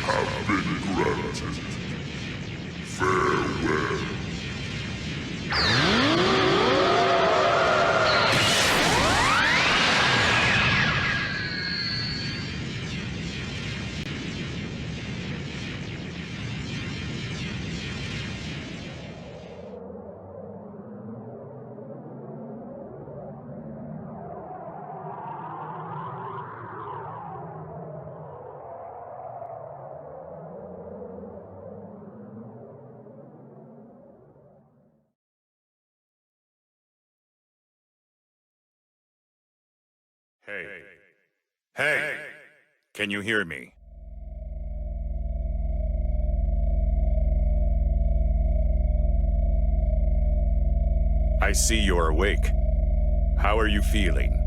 have been granted. Farewell. Hey. Hey! Can you hear me? I see you're awake. How are you feeling?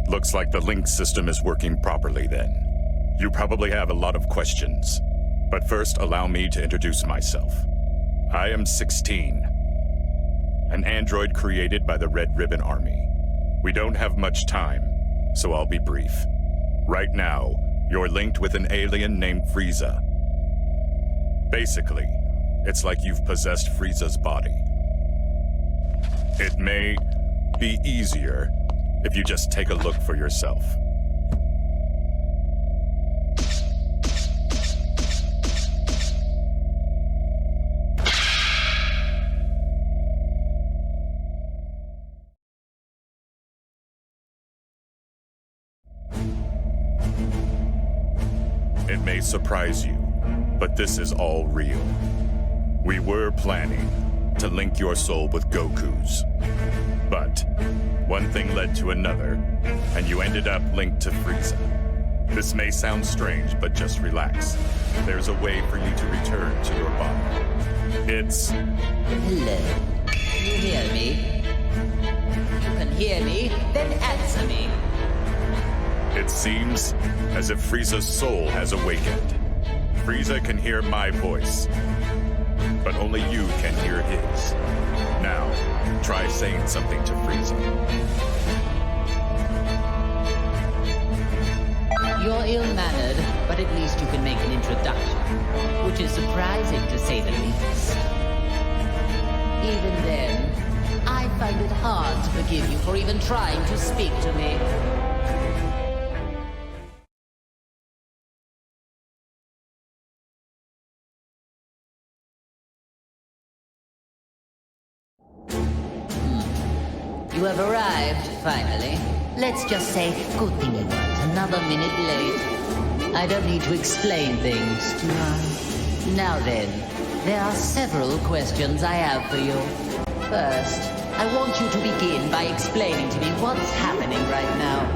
Looks like the link system is working properly then. You probably have a lot of questions. But first, allow me to introduce myself. I am 16. An android created by the Red Ribbon Army. We don't have much time, so I'll be brief. Right now, you're linked with an alien named Frieza. Basically, it's like you've possessed Frieza's body. It may be easier if you just take a look for yourself. It may surprise you, but this is all real. We were planning to link your soul with Goku's. But one thing led to another, and you ended up linked to Frieza. This may sound strange, but just relax. There's a way for you to return to your body. It's... Hello. You hear me? You can hear me, then answer me. It seems as if Frieza's soul has awakened. Frieza can hear my voice, but only you can hear his. Now, try saying something to Frieza. You're ill-mannered, but at least you can make an introduction, which is surprising to say the least. Even then, I find it hard to forgive you for even trying to speak to me. You have arrived, finally. Let's just say, good thing you weren't another minute late. I don't need to explain things, do I? Now then, there are several questions I have for you. First, I want you to begin by explaining to me what's happening right now.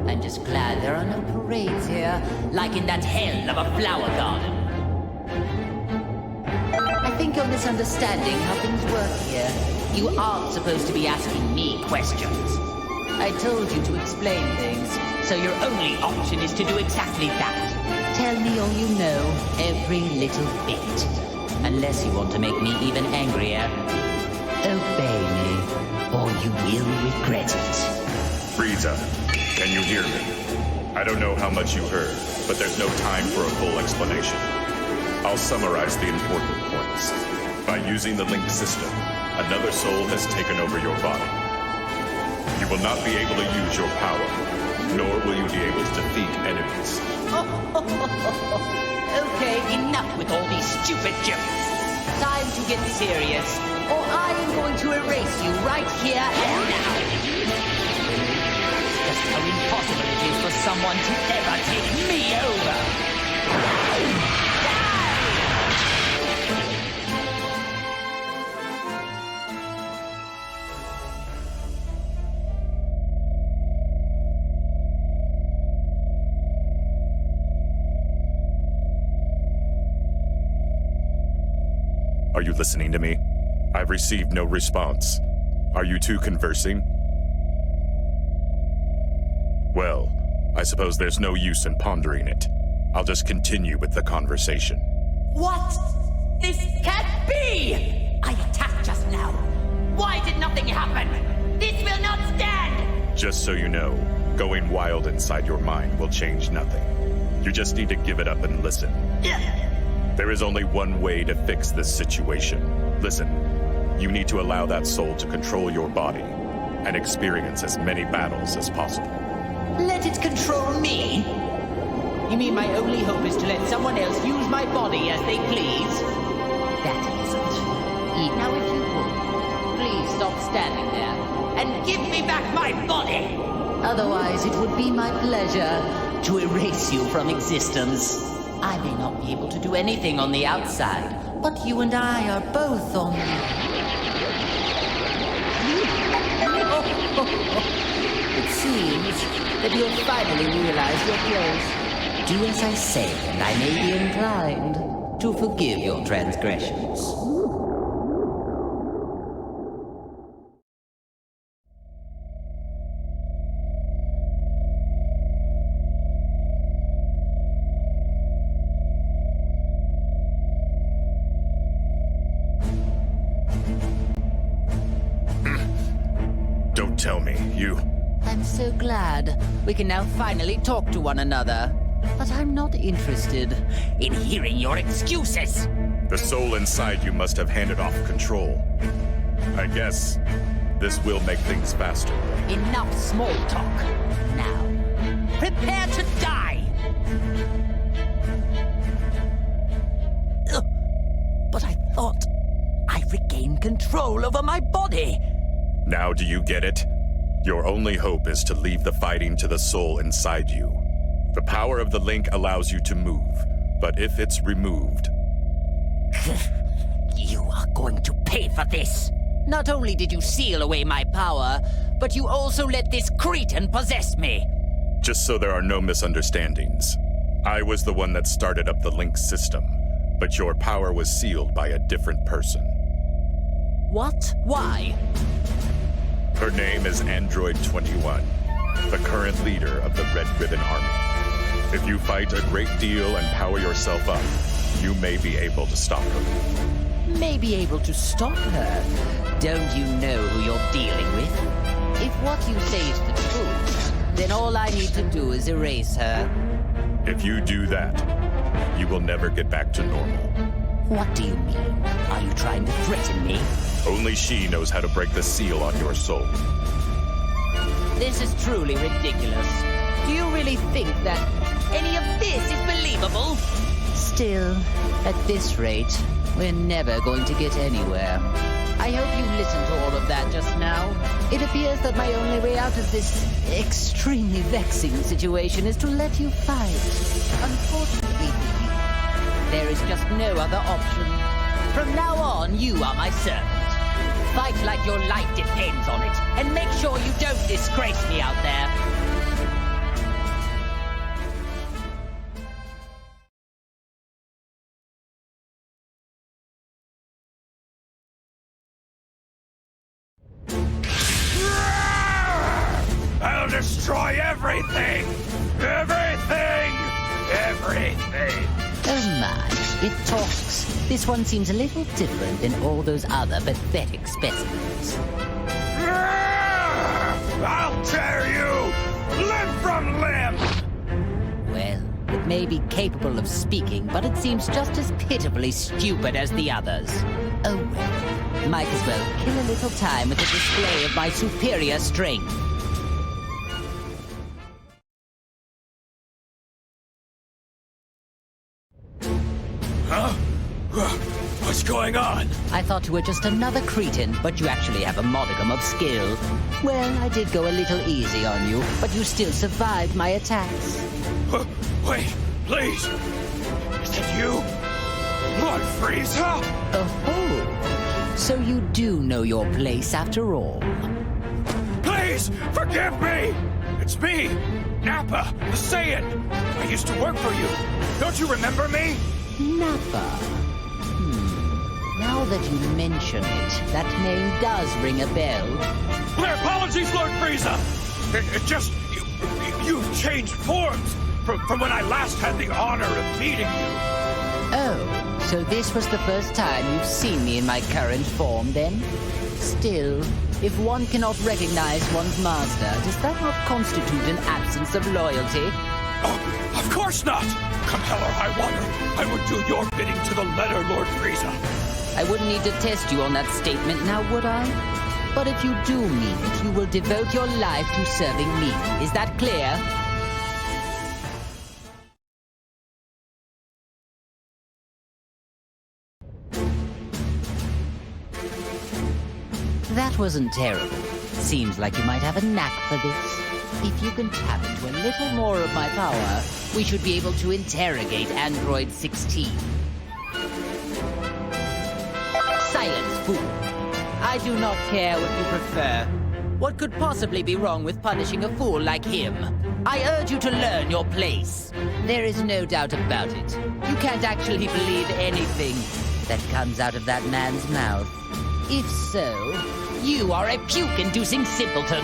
I'm just glad there are no parades here, like in that hell of a flower garden. I think you're misunderstanding how things work here. You aren't supposed to be asking me questions. I told you to explain things, so your only option is to do exactly that. Tell me all you know, every little bit. Unless you want to make me even angrier. Obey me, or you will regret it. Frieza, can you hear me? I don't know how much you heard, but there's no time for a full explanation. I'll summarize the important points. By using the link system, another soul has taken over your body. You will not be able to use your power, nor will you be able to defeat enemies. Okay, enough with all these stupid jokes. Time to get serious, or I am going to erase you right here and now. Just how impossible it is for someone to ever take me over. Are you listening to me? I've received no response. Are you two conversing? Well, I suppose there's no use in pondering it. I'll just continue with the conversation. What? This can't be! I attacked just now. Why did nothing happen? This will not stand! Just so you know, Going wild inside your mind will change nothing. You just need to give it up and listen. There is only one way to fix this situation. Listen, you need to allow that soul to control your body and experience as many battles as possible. Let it control me? You mean my only hope is to let someone else use my body as they please? That isn't. Now if you would, please stop standing there and give me back my body! Otherwise it would be my pleasure to erase you from existence. I may not be able to do anything on the outside, but you and I are both on the... It seems that you have finally realized your place. Do as I say, and I may be inclined to forgive your transgressions. Don't tell me, you... I'm so glad we can now finally talk to one another. But I'm not interested in hearing your excuses. The soul inside you must have handed off control. I guess this will make things faster. Enough small talk. Now, prepare to die! Ugh. But I thought I regained control over my body. Now do you get it? Your only hope is to leave the fighting to the soul inside you. The power of the link allows you to move, but if it's removed... You are going to pay for this. Not only did you seal away my power, but you also let this cretin possess me. Just so there are no misunderstandings. I was the one that started up the link system, but your power was sealed by a different person. What? Why? Her name is Android 21, the current leader of the Red Ribbon Army. If you fight a great deal and power yourself up, you may be able to stop her. May be able to stop her? Don't you know who you're dealing with? If what you say is the truth, then all I need to do is erase her. If you do that, you will never get back to normal. What do you mean? Are you trying to threaten me? Only she knows how to break the seal on your soul. This is truly ridiculous. Do you really think that any of this is believable? Still, at this rate, we're never going to get anywhere. I hope you listened to all of that just now. It appears that my only way out of this extremely vexing situation is to let you fight. Unfortunately, there is just no other option. From now on, you are my servant. Fight like your life depends on it, and make sure you don't disgrace me out there. I'll destroy everything! Everything! Everything! Oh my, it talks. This one seems a little different than all those other pathetic specimens. I'll tear you limb from limb! Well, it may be capable of speaking, but it seems just as pitifully stupid as the others. Oh well, might as well kill a little time with a display of my superior strength. Huh? What's going on? I thought you were just another cretin, but you actually have a modicum of skill. Well, I did go a little easy on you, but you still survived my attacks. Wait, please! Is it you? Lord Frieza? Oh, so you do know your place after all. Please, forgive me! It's me, Nappa, the Saiyan. I used to work for you. Don't you remember me? Nappa. Now that you mention it, that name does ring a bell. My apologies, Lord Frieza! It just... You've changed forms from when I last had the honor of meeting you. Oh, so this was the first time you've seen me in my current form, then? Still, if one cannot recognize one's master, does that not constitute an absence of loyalty? Oh, of course not! Come hell or high water, I would do your bidding to the letter, Lord Frieza. I wouldn't need to test you on that statement now, would I? But if you do mean it, you will devote your life to serving me. Is that clear? That wasn't terrible. Seems like you might have a knack for this. If you can tap into a little more of my power, we should be able to interrogate Android 16. Silence, fool. I do not care what you prefer. What could possibly be wrong with punishing a fool like him? I urge you to learn your place. There is no doubt about it. You can't actually believe anything that comes out of that man's mouth. If so, you are a puke-inducing simpleton.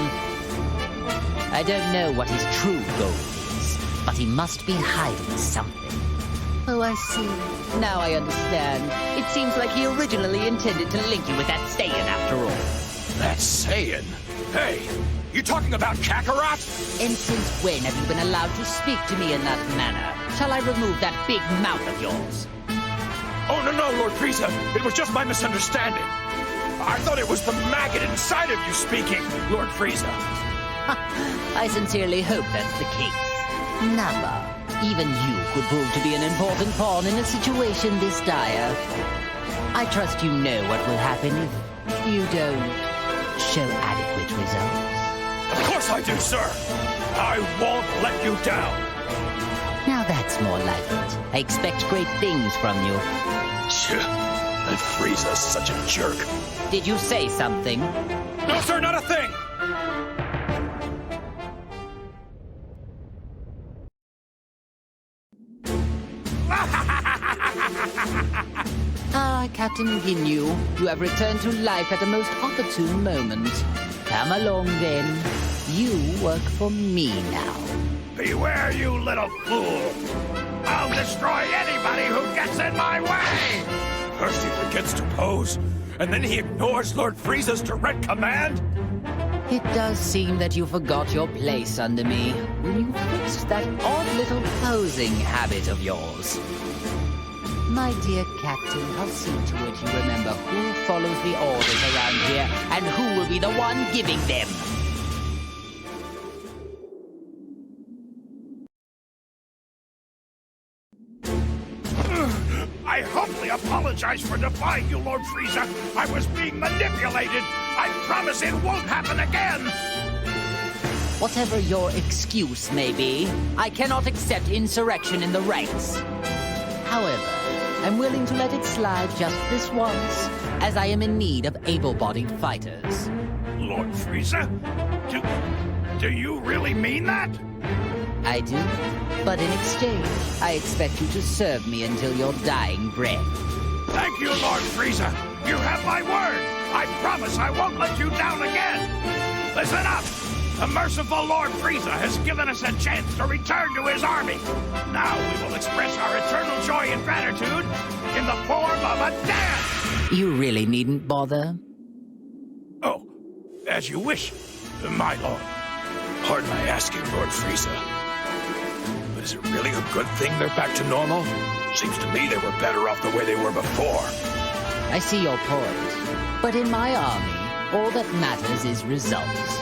I don't know what his true goal is, but he must be hiding something. Oh, I see. Now I understand. It seems like he originally intended to link you with that Saiyan after all. That Saiyan? Hey, you talking about Kakarot? And since when have you been allowed to speak to me in that manner? Shall I remove that big mouth of yours? Oh, no, Lord Frieza. It was just my misunderstanding. I thought it was the maggot inside of you speaking, Lord Frieza. I sincerely hope that's the case. Never. Even you could prove to be an important pawn in a situation this dire. I trust you know what will happen if you don't show adequate results. Of course I do, sir. I won't let you down. Now that's more like it. I expect great things from you. That Frieza's such a jerk. Did you say something? No, sir, not a thing. Ah, Captain Ginyu, you have returned to life at a most opportune moment. Come along, then. You work for me now. Beware, you little fool. I'll destroy anybody who gets in my way. First he forgets to pose, and then he ignores Lord Frieza's direct command? It does seem that you forgot your place under me when you fixed that odd little posing habit of yours. My dear Captain, I'll see to it you remember who follows the orders around here and who will be the one giving them. I humbly apologize for defying you, Lord Frieza. I was being manipulated. I promise it won't happen again. Whatever your excuse may be, I cannot accept insurrection in the ranks. However, I'm willing to let it slide just this once, as I am in need of able-bodied fighters. Lord Frieza? Do you really mean that? I do, but in exchange, I expect you to serve me until your dying breath. Thank you, Lord Frieza. You have my word. I promise I won't let you down again. Listen up. The merciful Lord Frieza has given us a chance to return to his army. Now we will express our eternal joy and gratitude in the form of a dance. You really needn't bother. Oh, as you wish, my lord. Pardon my asking, Lord Frieza. But is it really a good thing they're back to normal? Seems to me they were better off the way they were before. I see your point. But in my army, all that matters is results.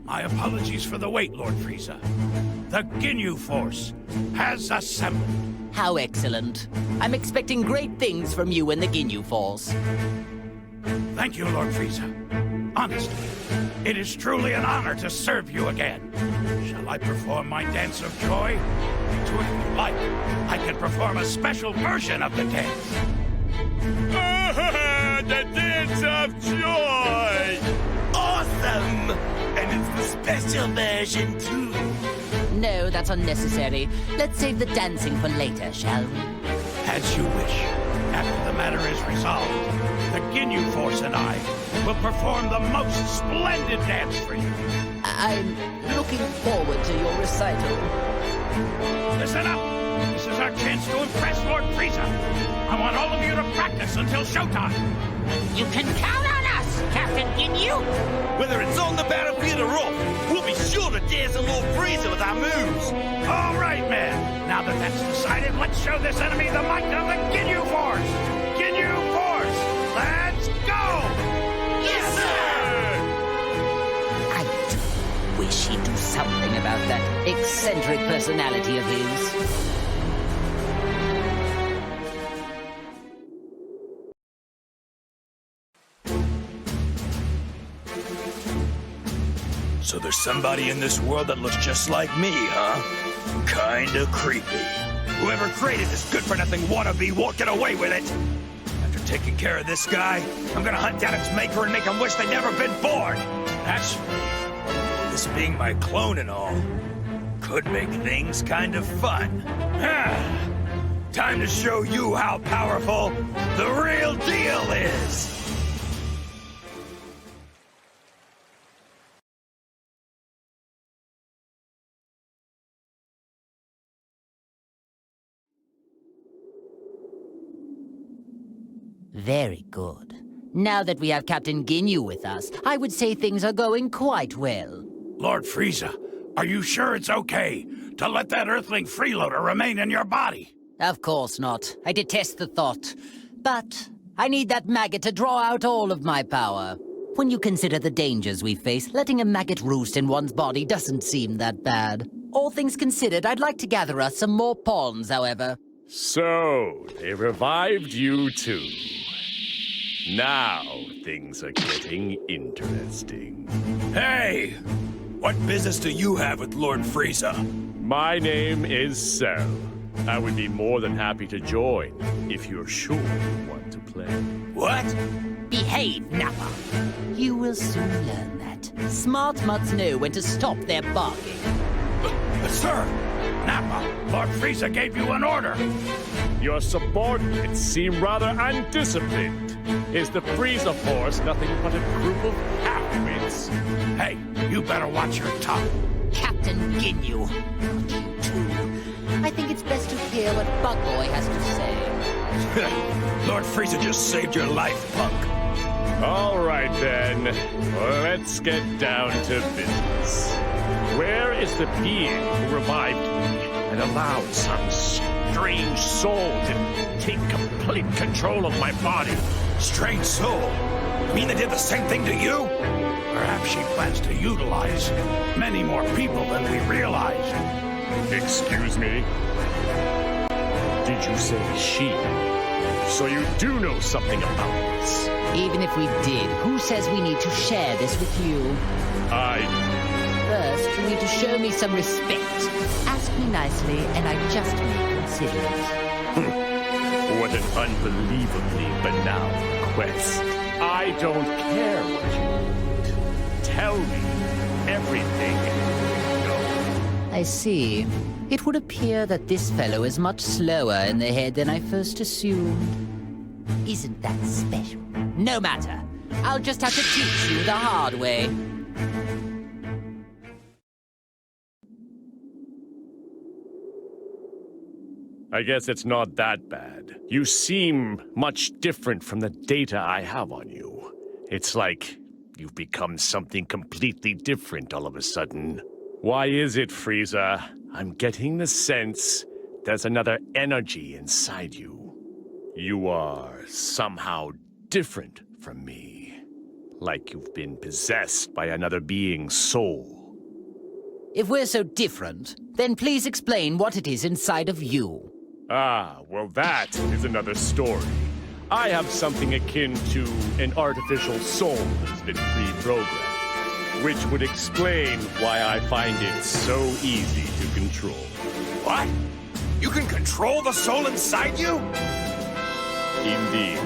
My apologies for the wait, Lord Frieza. The Ginyu Force has assembled. How excellent. I'm expecting great things from you and the Ginyu Force. Thank you, Lord Frieza. Honestly, it is truly an honor to serve you again. Shall I perform my dance of joy? To if you like, I can perform a special version of the dance. The dance of joy! Awesome! And it's the special version, too. No, that's unnecessary. Let's save the dancing for later, shall we? As you wish. After the matter is resolved, the Ginyu Force and I will perform the most splendid dance for you. I'm looking forward to your recital. Listen up! This is our chance to impress Lord Frieza. I want all of you to practice until showtime. You can count on us, Captain Ginyu. Whether it's on the battlefield or off, we'll be sure to dance on Lord Frieza with our moves. All right, men. Now that that's decided, let's show this enemy the might of the Ginyu Force. Ginyu Force, let's go! Yes, sir! I do wish he'd do something about that eccentric personality of his. So there's somebody in this world that looks just like me, huh? Kinda creepy. Whoever created this good-for-nothing wannabe won't get away with it. After taking care of this guy, I'm gonna hunt down its maker and make him wish they'd never been born. That's... this being my clone and all, could make things kind of fun. Time to show you how powerful the real deal is. Very good. Now that we have Captain Ginyu with us, I would say things are going quite well. Lord Frieza, are you sure it's okay to let that Earthling freeloader remain in your body? Of course not. I detest the thought. But I need that maggot to draw out all of my power. When you consider the dangers we face, letting a maggot roost in one's body doesn't seem that bad. All things considered, I'd like to gather us some more pawns, however. So, they revived you too. Now, things are getting interesting. Hey! What business do you have with Lord Frieza? My name is Cell. I would be more than happy to join, if you're sure you want to play. What? Behave, Nappa. You will soon learn that. Smart mutts know when to stop their barking. Sir! Nappa, Lord Frieza gave you an order. Your subordinates seem rather undisciplined. Is the Frieza Force nothing but a group of half-wits? Hey, you better watch your tongue. Captain Ginyu. You too. I think it's best to hear what Bug Boy has to say. Lord Frieza just saved your life, punk. All right, then. Let's get down to business. Where is the being who revived me and allowed some strange soul to take complete control of my body? Strange soul? You mean they did the same thing to you? Perhaps she plans to utilize many more people than we realized. Excuse me? Did you say she? So you do know something about this? Even if we did, who says we need to share this with you? First, you need to show me some respect. Ask me nicely, and I just may consider it. What an unbelievably banal request. I don't care what you want. Tell me everything you know. I see. It would appear that this fellow is much slower in the head than I first assumed. Isn't that special? No matter. I'll just have to teach you the hard way. I guess it's not that bad. You seem much different from the data I have on you. It's like you've become something completely different all of a sudden. Why is it, Frieza? I'm getting the sense there's another energy inside you. You are somehow different from me. Like you've been possessed by another being's soul. If we're so different, then please explain what it is inside of you. Ah, well that is another story. I have something akin to an artificial soul that's been pre-programmed, which would explain why I find it so easy to control. What? You can control the soul inside you? Indeed.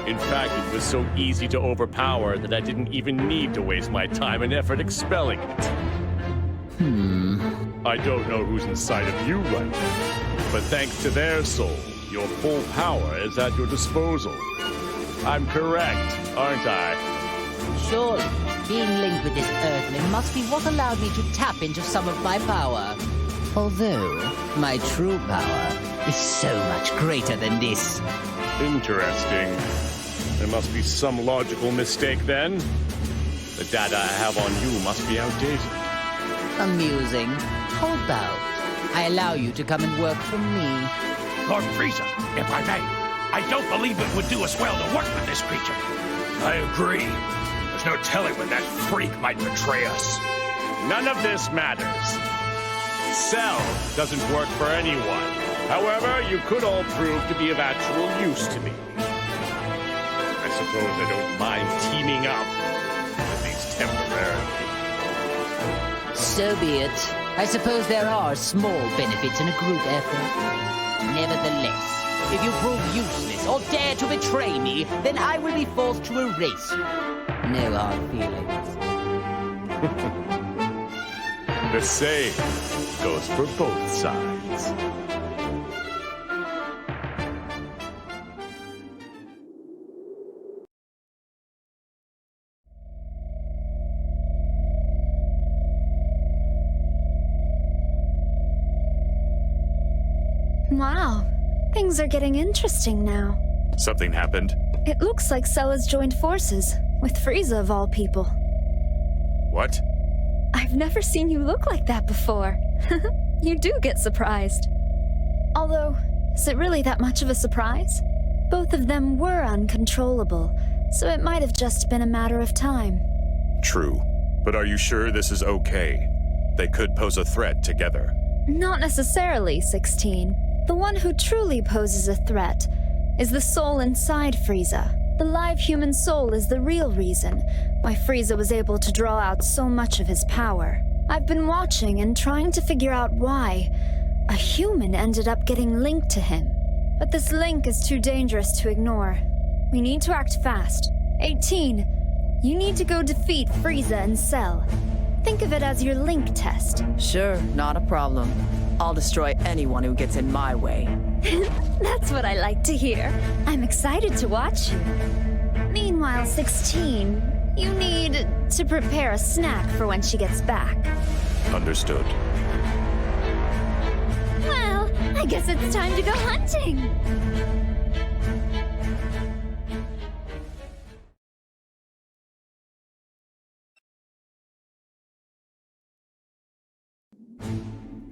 In fact, it was so easy to overpower that I didn't even need to waste my time and effort expelling it. I don't know who's inside of you right now, but thanks to their soul, your full power is at your disposal. I'm correct, aren't I? Surely. Being linked with this Earthling must be what allowed me to tap into some of my power. Although, my true power is so much greater than this. Interesting. There must be some logical mistake then. The data I have on you must be outdated. Amusing. How about I allow you to come and work for me? Lord Frieza, if I may, I don't believe it would do us well to work with this creature. I agree. There's no telling when that freak might betray us. None of this matters. Cell doesn't work for anyone. However, you could all prove to be of actual use to me. I suppose I don't mind teaming up, at least temporarily. So be it. I suppose there are small benefits in a group effort. Nevertheless, if you prove useless or dare to betray me, then I will be forced to erase you. No hard feelings. The same goes for both sides. Wow, things are getting interesting now. Something happened? It looks like Cell has joined forces, with Frieza of all people. What? I've never seen you look like that before. You do get surprised. Although, is it really that much of a surprise? Both of them were uncontrollable, so it might have just been a matter of time. True. But are you sure this is okay? They could pose a threat together. Not necessarily, 16. The one who truly poses a threat is the soul inside Frieza. The live human soul is the real reason why Frieza was able to draw out so much of his power. I've been watching and trying to figure out why a human ended up getting linked to him. But this link is too dangerous to ignore. We need to act fast. 18, you need to go defeat Frieza and Cell. Think of it as your link test. Sure, not a problem. I'll destroy anyone who gets in my way. That's what I like to hear. I'm excited to watch you. Meanwhile, 16, you need to prepare a snack for when she gets back. Understood. Well, I guess it's time to go hunting.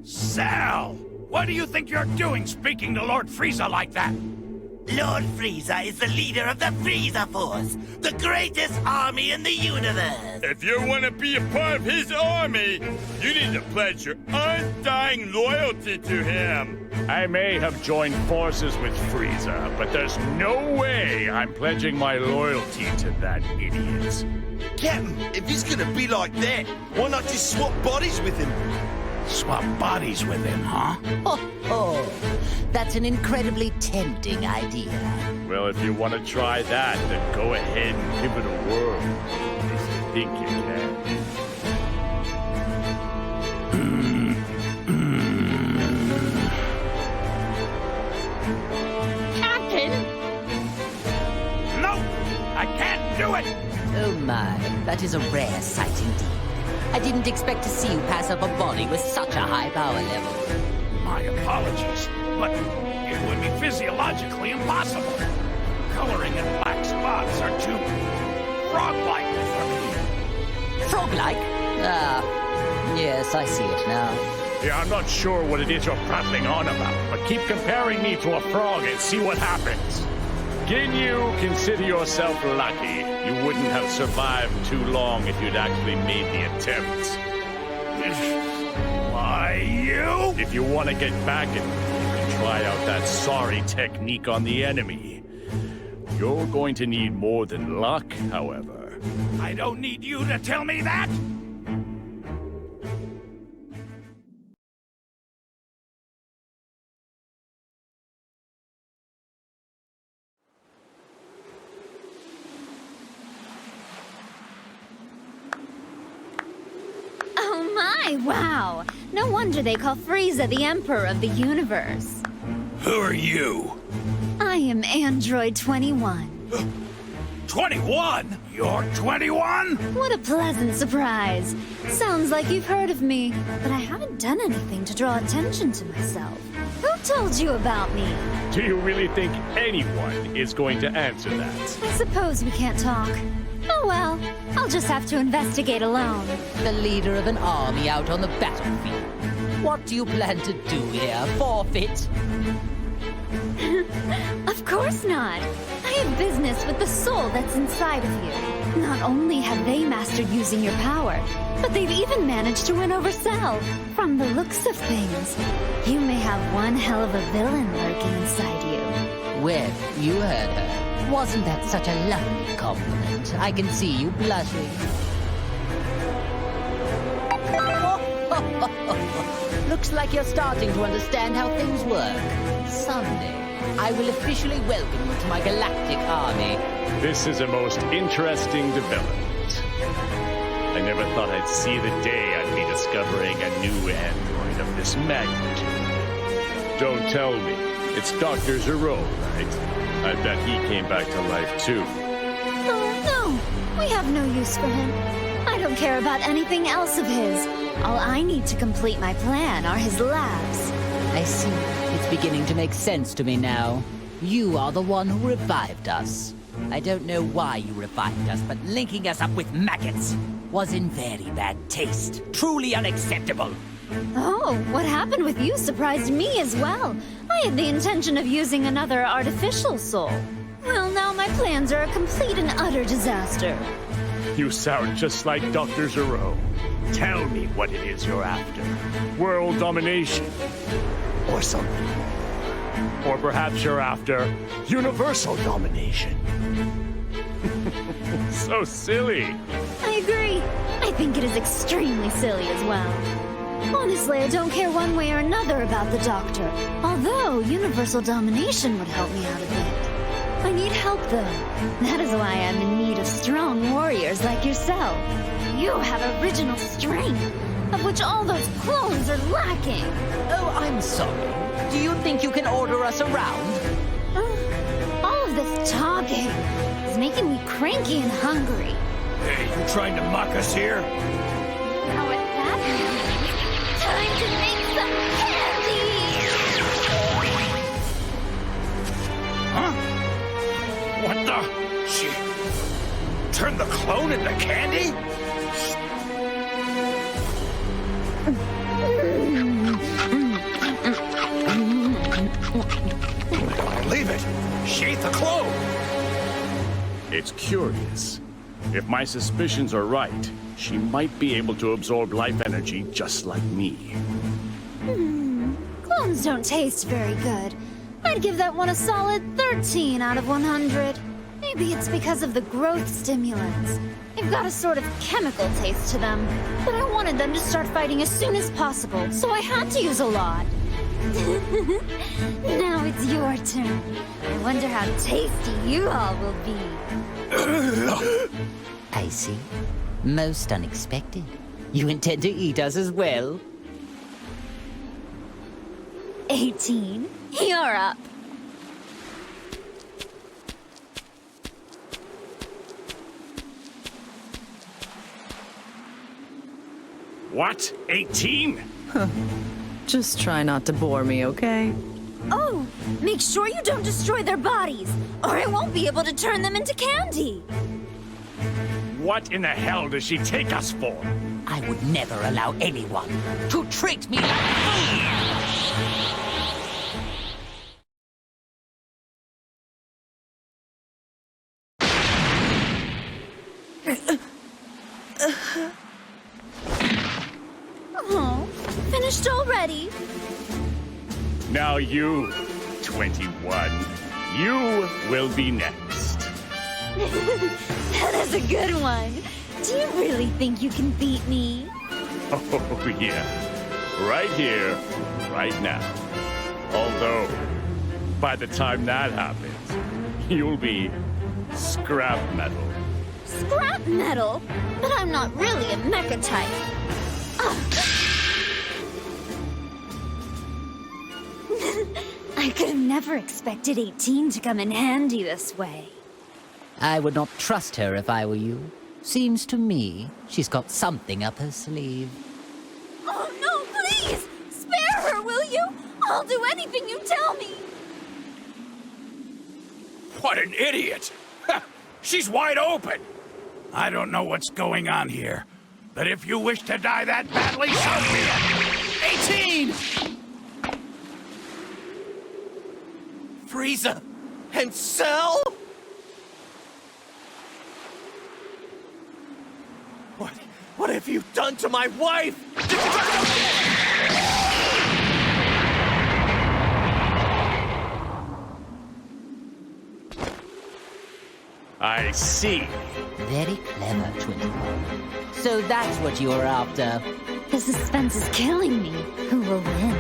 Cell! What do you think you're doing speaking to Lord Frieza like that? Lord Frieza is the leader of the Frieza Force, the greatest army in the universe. If you want to be a part of his army, you need to pledge your undying loyalty to him. I may have joined forces with Frieza, but there's no way I'm pledging my loyalty to that idiot. Captain, if he's gonna be like that, why not just swap bodies with him? Swap bodies with him, huh? Oh, that's an incredibly tempting idea. Well, if you want to try that, then go ahead and give it a whirl. At least you think you can. Captain! No! I can't do it! Oh my, that is a rare sight indeed. I didn't expect to see you pass up a body with such a high power level. My apologies, but it would be physiologically impossible. Coloring in black spots are too frog-like for me. Frog-like? Ah, yes, I see it now. Yeah, I'm not sure what it is you're prattling on about, but keep comparing me to a frog and see what happens. Ginyu, consider yourself lucky. You wouldn't have survived too long if you'd actually made the attempt. Why, you? If you want to get back at me, you can try out that sorry technique on the enemy. You're going to need more than luck, however. I don't need you to tell me that! Oh my, wow! No wonder they call Frieza the Emperor of the Universe. Who are you? I am Android 21. 21? You're 21? What a pleasant surprise. Sounds like you've heard of me, but I haven't done anything to draw attention to myself. Who told you about me? Do you really think anyone is going to answer that? I suppose we can't talk. Oh well, I'll just have to investigate alone. The leader of an army out on the battlefield. What do you plan to do here? Forfeit? Of course not. I have business with the soul that's inside of you. Not only have they mastered using your power, but they've even managed to win over Cell. From the looks of things, you may have one hell of a villain lurking inside you. Well, you heard her. Wasn't that such a lovely compliment? I can see you blushing. Looks like you're starting to understand how things work. Someday, I will officially welcome you to my galactic army. This is a most interesting development. I never thought I'd see the day I'd be discovering a new android of this magnitude. Don't tell me. It's Dr. Zero, right? I bet he came back to life too. Oh, no. We have no use for him. I don't care about anything else of his. All I need to complete my plan are his labs. I see. It's beginning to make sense to me now. You are the one who revived us. I don't know why you revived us, but linking us up with maggots was in very bad taste. Truly unacceptable. Oh, what happened with you surprised me as well. I had the intention of using another artificial soul. Well, now my plans are a complete and utter disaster. You sound just like Dr. Zero. Tell me what it is you're after. World domination. Or something more. Or perhaps you're after universal domination. So silly. I agree. I think it is extremely silly as well. Honestly, I don't care one way or another about the Doctor. Although universal domination would help me out a bit. I need help, though. That is why I'm in need of strong warriors like yourself. You have original strength, of which all those clones are lacking. Oh, I'm sorry. Do you think you can order us around? All of this talking is making me cranky and hungry. Hey, you trying to mock us here? Now with that, time to make some candy! Huh? What the? She turned the clone into candy? Leave it! She ate the clone! It's curious. If my suspicions are right, she might be able to absorb life energy just like me. Clones don't taste very good. I'd give that one a solid 13 out of 100. Maybe it's because of the growth stimulants. They've got a sort of chemical taste to them. But I wanted them to start fighting as soon as possible, so I had to use a lot. Now it's your turn. I wonder how tasty you all will be. I see. Most unexpected. You intend to eat us as well? 18. You're up. What? 18? Just try not to bore me, okay? Oh, make sure you don't destroy their bodies, or I won't be able to turn them into candy. What in the hell does she take us for? I would never allow anyone to treat me like food! Oh, finished already? Now you, 21, you will be next. That is a good one. Do you really think you can beat me? Oh, yeah. Right here, right now. Although, by the time that happens, you'll be scrap metal. Scrap metal? But I'm not really a mecha type. I could have never expected 18 to come in handy this way. I would not trust her if I were you. Seems to me she's got something up her sleeve. Oh, no, please! Spare her, will you? I'll do anything you tell me. What an idiot! She's wide open! I don't know what's going on here, but if you wish to die that badly, so be it! 18! Frieza and Cell? What have you done to my wife? I see. Very clever, 21. So that's what you were after. The suspense is killing me. Who will win?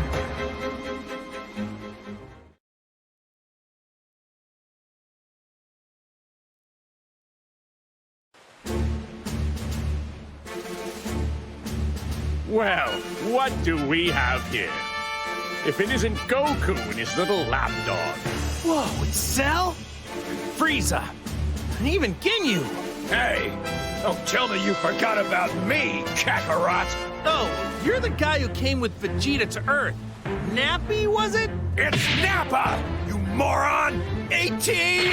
Well, what do we have here? If it isn't Goku and his little lapdog. Whoa, it's Cell? Frieza. And even Ginyu. Hey, don't tell me you forgot about me, Kakarot! Oh, you're the guy who came with Vegeta to Earth. Nappy, was it? It's Nappa, you moron! 18!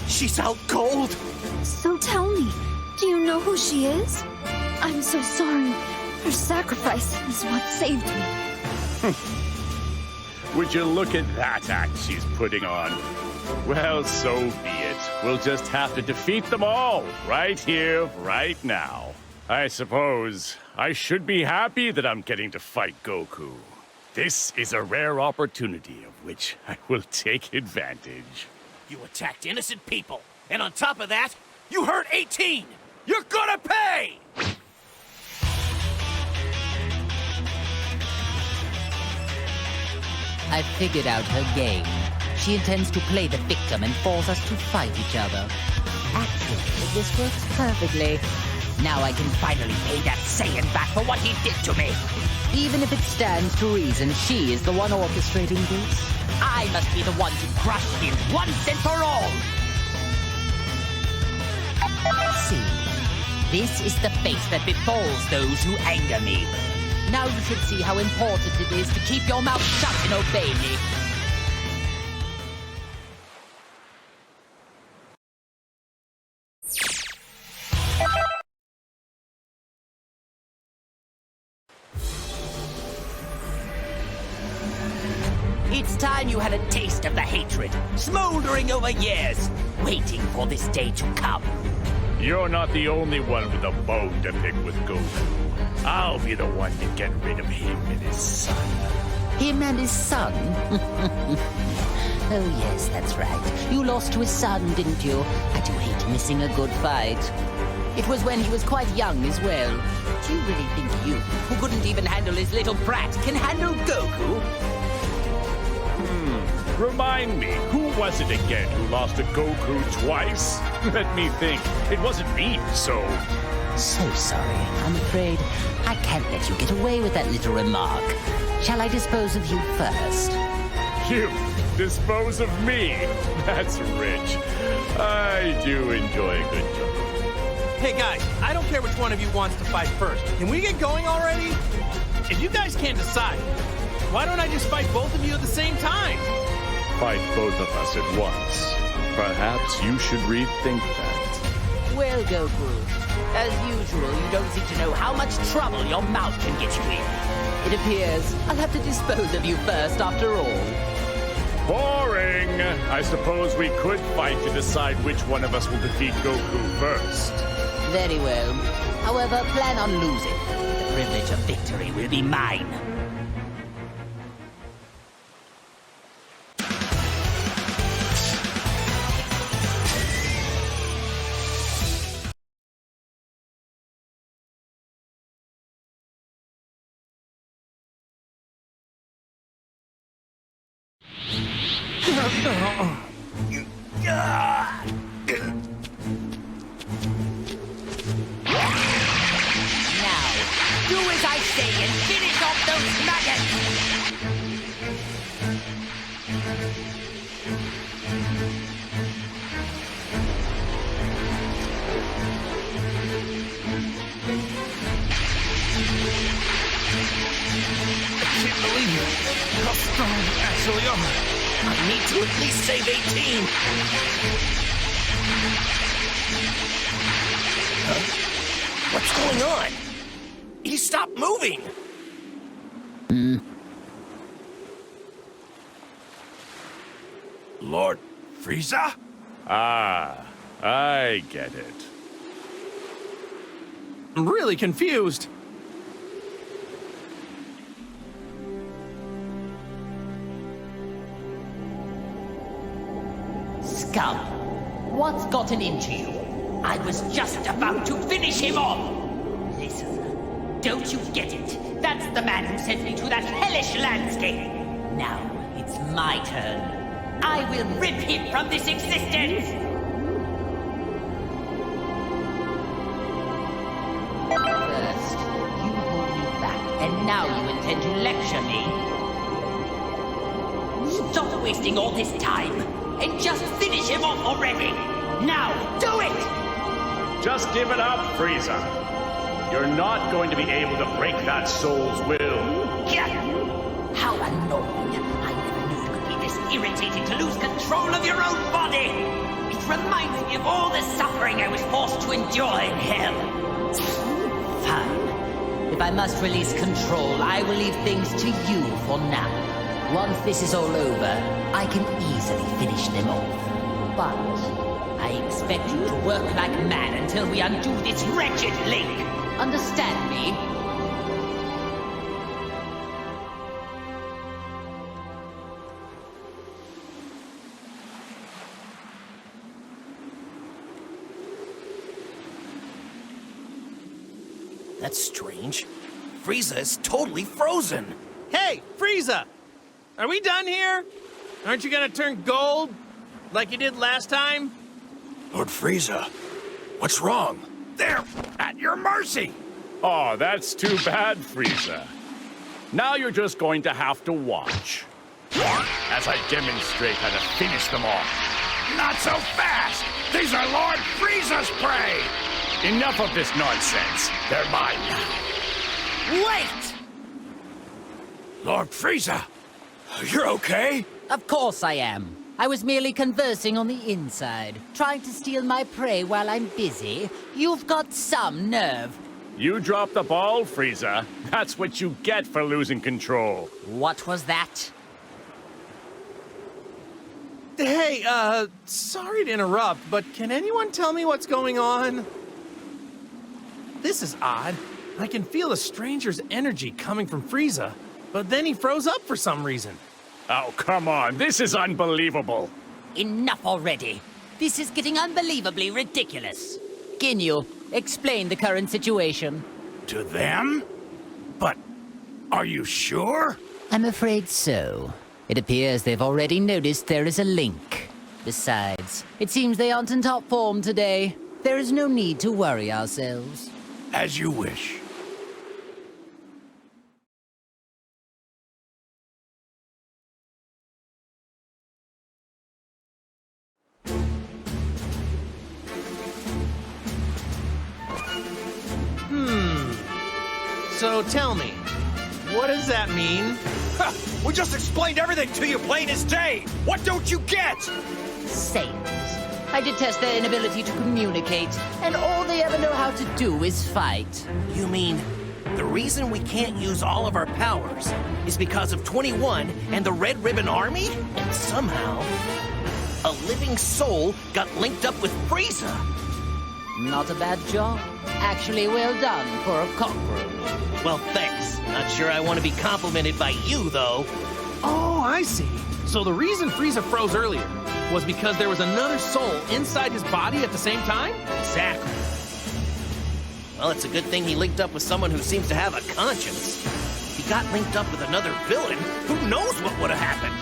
She's out cold. So tell me, do you know who she is? I'm so sorry. Her sacrifice is what saved me. Would you look at that act she's putting on? Well, so be it. We'll just have to defeat them all, right here, right now. I suppose I should be happy that I'm getting to fight Goku. This is a rare opportunity of which I will take advantage. You attacked innocent people. And on top of that, you hurt 18! You're gonna pay! I figured out her game. She intends to play the victim and force us to fight each other. Actually, this works perfectly. Now I can finally pay that Saiyan back for what he did to me. Even if it stands to reason she is the one orchestrating this, I must be the one to crush him once and for all. See, this is the fate that befalls those who anger me. Now you should see how important it is to keep your mouth shut and obey me. It's time you had a taste of the hatred, smoldering over years, waiting for this day to come. You're not the only one with a bone to pick with Goku. I'll be the one to get rid of him and his son. Him and his son? Oh, yes, that's right. You lost to his son, didn't you? I do hate missing a good fight. It was when he was quite young as well. Do you really think you, who couldn't even handle his little brat, can handle Goku? Remind me, who was it again who lost to Goku twice? Let me think. It wasn't me, so... So sorry. I'm afraid I can't let you get away with that little remark. Shall I dispose of you first? You dispose of me? That's rich. I do enjoy a good joke. Hey guys, I don't care which one of you wants to fight first. Can we get going already? If you guys can't decide, why don't I just fight both of you at the same time? Fight both of us at once. Perhaps you should rethink that. Well, Goku, as usual, you don't seem to know how much trouble your mouth can get you in. It appears I'll have to dispose of you first after all. Boring! I suppose we could fight to decide which one of us will defeat Goku first. Very well. However, plan on losing. The privilege of victory will be mine. Do as I say and finish off those maggots! How strong you actually are. I need to at least save 18. Huh? What's going on? He stopped moving. Lord Frieza? Ah, I get it. I'm really confused. Scum, what's gotten into you? I was just about to finish him off. Listen, don't you get it? That's the man who sent me to that hellish landscape. Now it's my turn. I will rip him from this existence. First, you hold me back, and now you intend to lecture me. Stop wasting all this time, and just finish him off already. Now, do it! Just give it up, Frieza. You're not going to be able to break that soul's will. Yeah. How annoying. I never knew you could be this irritating to lose control of your own body. It reminds me of all the suffering I was forced to endure in hell. Fine. If I must release control, I will leave things to you for now. Once this is all over, I can easily finish them off. But I expect you to work like mad until we undo this wretched link. understand me? That's strange. Frieza is totally frozen. Hey, Frieza! Are we done here? Aren't you gonna turn gold? Like you did last time? Lord Frieza, what's wrong? They're at your mercy! Oh, that's too bad, Frieza. Now you're just going to have to watch as I demonstrate how to finish them off. Not so fast! These are Lord Frieza's prey! Enough of this nonsense. They're mine now. Wait! Lord Frieza, you're okay? Of course I am. I was merely conversing on the inside, trying to steal my prey while I'm busy. You've got some nerve. You dropped the ball, Frieza. That's what you get for losing control. What was that? Hey, sorry to interrupt, but can anyone tell me what's going on? This is odd. I can feel a stranger's energy coming from Frieza, but then he froze up for some reason. Oh, come on. This is unbelievable. Enough already. This is getting unbelievably ridiculous. Ginyu, explain the current situation. To them? But are you sure? I'm afraid so. It appears they've already noticed there is a link. Besides, it seems they aren't in top form today. There is no need to worry ourselves. As you wish. So tell me, what does that mean? We just explained everything to you plain as day! What don't you get? Saiyans. I detest their inability to communicate, and all they ever know how to do is fight. You mean, the reason we can't use all of our powers is because of 21 and the Red Ribbon Army? And somehow, a living soul got linked up with Frieza. Not a bad job. Actually, well done for a cockroach. Well, thanks. Not sure I want to be complimented by you, though. Oh, I see. So the reason Frieza froze earlier was because there was another soul inside his body at the same time? Exactly. Well, it's a good thing he linked up with someone who seems to have a conscience. If he got linked up with another villain, who knows what would have happened?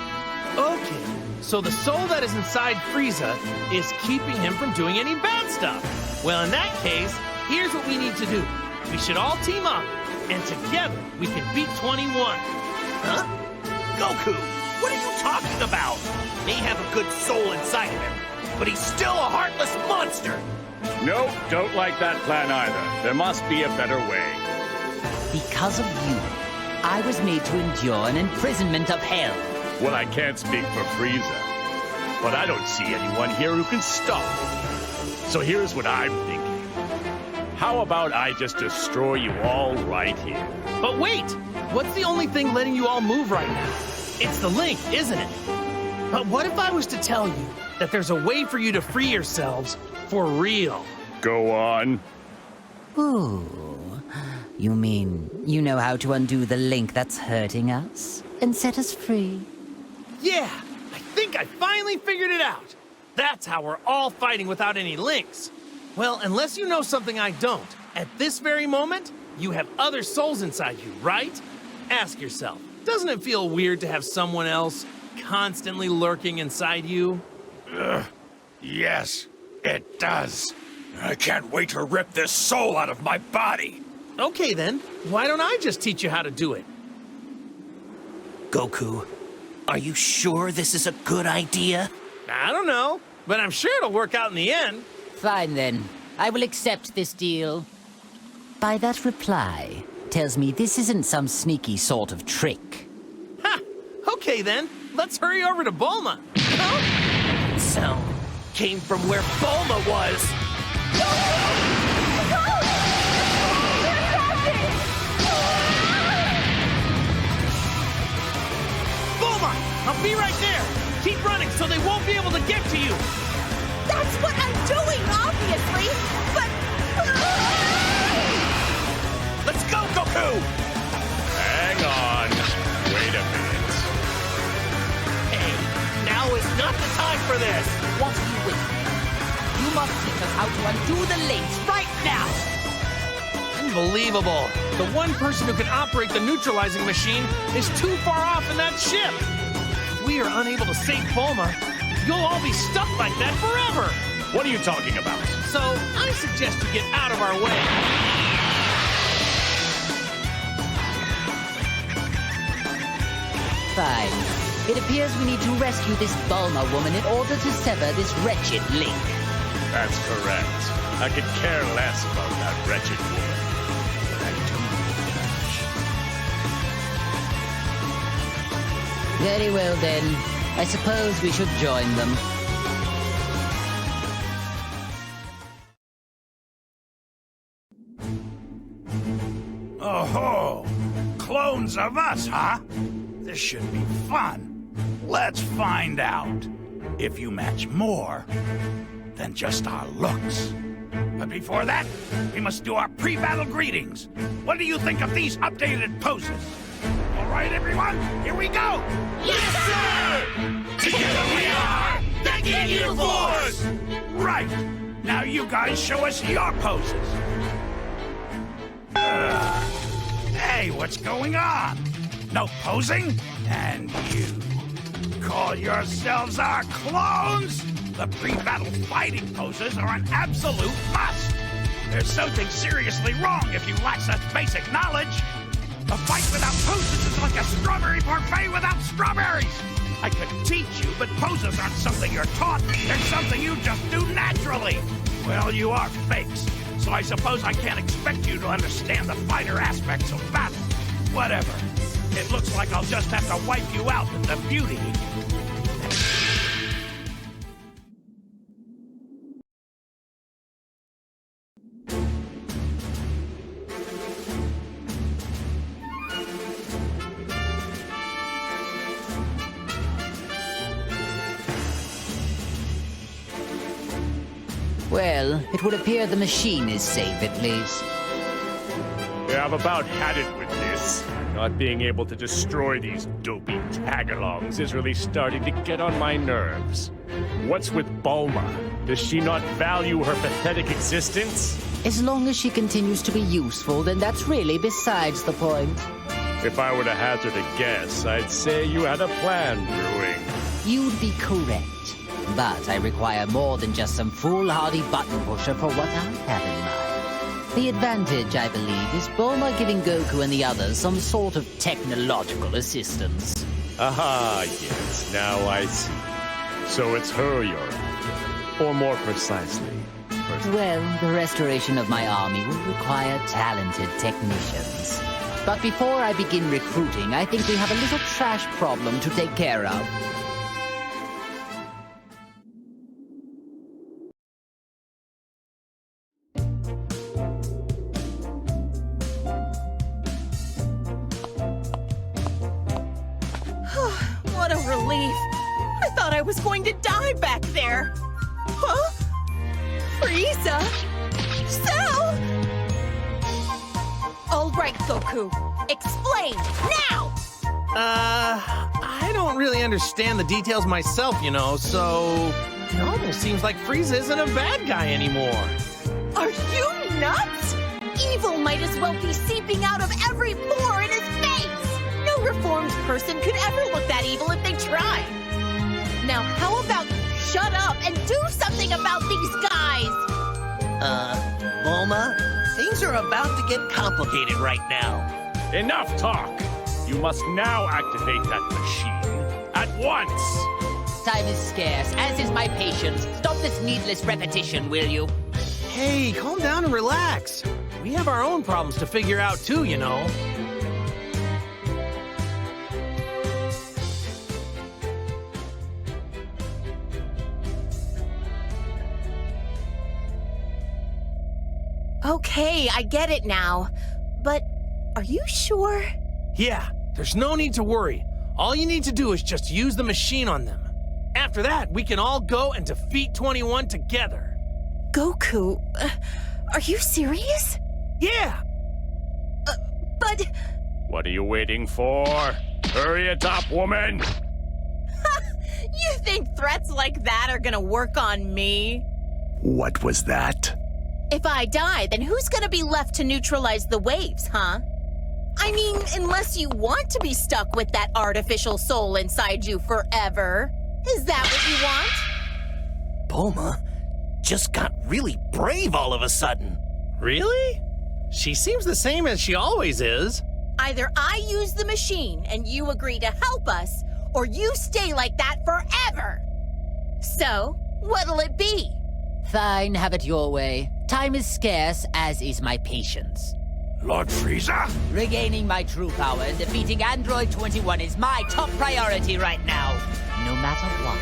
Okay, so the soul that is inside Frieza is keeping him from doing any bad stuff. Well, in that case, here's what we need to do. We should all team up, and together we can beat 21. Huh? Goku, what are you talking about? May have a good soul inside of him, but he's still a heartless monster. Nope, don't like that plan either. There must be a better way. Because of you, I was made to endure an imprisonment of hell. Well, I can't speak for Frieza, but I don't see anyone here who can stop me. So here's what I'm thinking. How about I just destroy you all right here? But wait! What's the only thing letting you all move right now? It's the link, isn't it? But what if I was to tell you that there's a way for you to free yourselves for real? Go on. Ooh. You mean you know how to undo the link that's hurting us and set us free? Yeah, I think I finally figured it out. That's how we're all fighting without any links. Well, unless you know something I don't, at this very moment, you have other souls inside you, right? Ask yourself, doesn't it feel weird to have someone else constantly lurking inside you? Yes, it does. I can't wait to rip this soul out of my body. Okay then, why don't I just teach you how to do it? Goku, are you sure this is a good idea? I don't know, but I'm sure it'll work out in the end. Fine then. I will accept this deal. By that reply, tells me this isn't some sneaky sort of trick. Ha! Okay then, let's hurry over to Bulma. Huh? Sound came from where Bulma was. Bulma, I'll be right there. Keep running so they won't be able to get to you. That's what I'm doing, obviously, but... Let's go, Goku! Hang on. Wait a minute. Hey, now is not the time for this. What are you waiting for? You must teach us how to undo the links right now. Unbelievable. The one person who can operate the neutralizing machine is too far off in that ship. If we are unable to save Bulma, you'll all be stuck like that forever. What are you talking about? So, I suggest you get out of our way. Fine. It appears we need to rescue this Bulma woman in order to sever this wretched link. That's correct. I could care less about that wretched woman. But I do much. Very well then. I suppose we should join them. Oh-ho! Clones of us, huh? This should be fun. Let's find out if you match more than just our looks. But before that, we must do our pre-battle greetings. What do you think of these updated poses? All right, everyone, here we go! Yes, sir! Together we are the Ginyu Force! Right. Now you guys show us your poses. Hey, what's going on? No posing? And you call yourselves our clones? The pre-battle fighting poses are an absolute must. There's something seriously wrong if you lack such basic knowledge. A fight without poses is like a strawberry parfait without strawberries. I could teach you, but poses aren't something you're taught. They're something you just do naturally. Well, you are fakes, so I suppose I can't expect you to understand the fighter aspects of battle. Whatever. It looks like I'll just have to wipe you out with the beauty. Well, it would appear the machine is safe at least. Yeah, I've about had it with this. Not being able to destroy these dopey tagalongs is really starting to get on my nerves. What's with Bulma? Does she not value her pathetic existence? As long as she continues to be useful, then that's really besides the point. If I were to hazard a guess, I'd say you had a plan brewing. You'd be correct. But I require more than just some foolhardy button pusher for what I have in mind. The advantage, I believe, is Bulma giving Goku and the others some sort of technological assistance. Aha, yes, now I see. So it's her you're after. Or more precisely, Well, the restoration of my army will require talented technicians. But before I begin recruiting, I think we have a little trash problem to take care of. What a relief. I thought I was going to die back there. Huh? Frieza? Cell? All right, Goku. Explain, now! I don't really understand the details myself, you know, so it almost seems like Frieza isn't a bad guy anymore. Are you nuts? Evil might as well be seeping out of every pore in his face. No reformed person could ever look that evil if they tried. Now, how about you shut up and do something about these guys? Bulma, things are about to get complicated right now. Enough talk! You must now activate that machine at once! Time is scarce, as is my patience. Stop this needless repetition, will you? Hey, calm down and relax. We have our own problems to figure out too, you know. Okay, I get it now. But are you sure? Yeah, there's no need to worry. All you need to do is just use the machine on them. After that, we can all go and defeat 21 together. Goku, are you serious? Yeah! But... What are you waiting for? Hurry it up, woman! You think threats like that are gonna work on me? What was that? If I die, then who's gonna be left to neutralize the waves, huh? I mean, unless you want to be stuck with that artificial soul inside you forever. Is that what you want? Bulma just got really brave all of a sudden. Really? She seems the same as she always is. Either I use the machine and you agree to help us, or you stay like that forever. So, what'll it be? Fine, have it your way. Time is scarce, as is my patience. Lord Frieza? Regaining my true power and defeating Android 21 is my top priority right now. No matter what,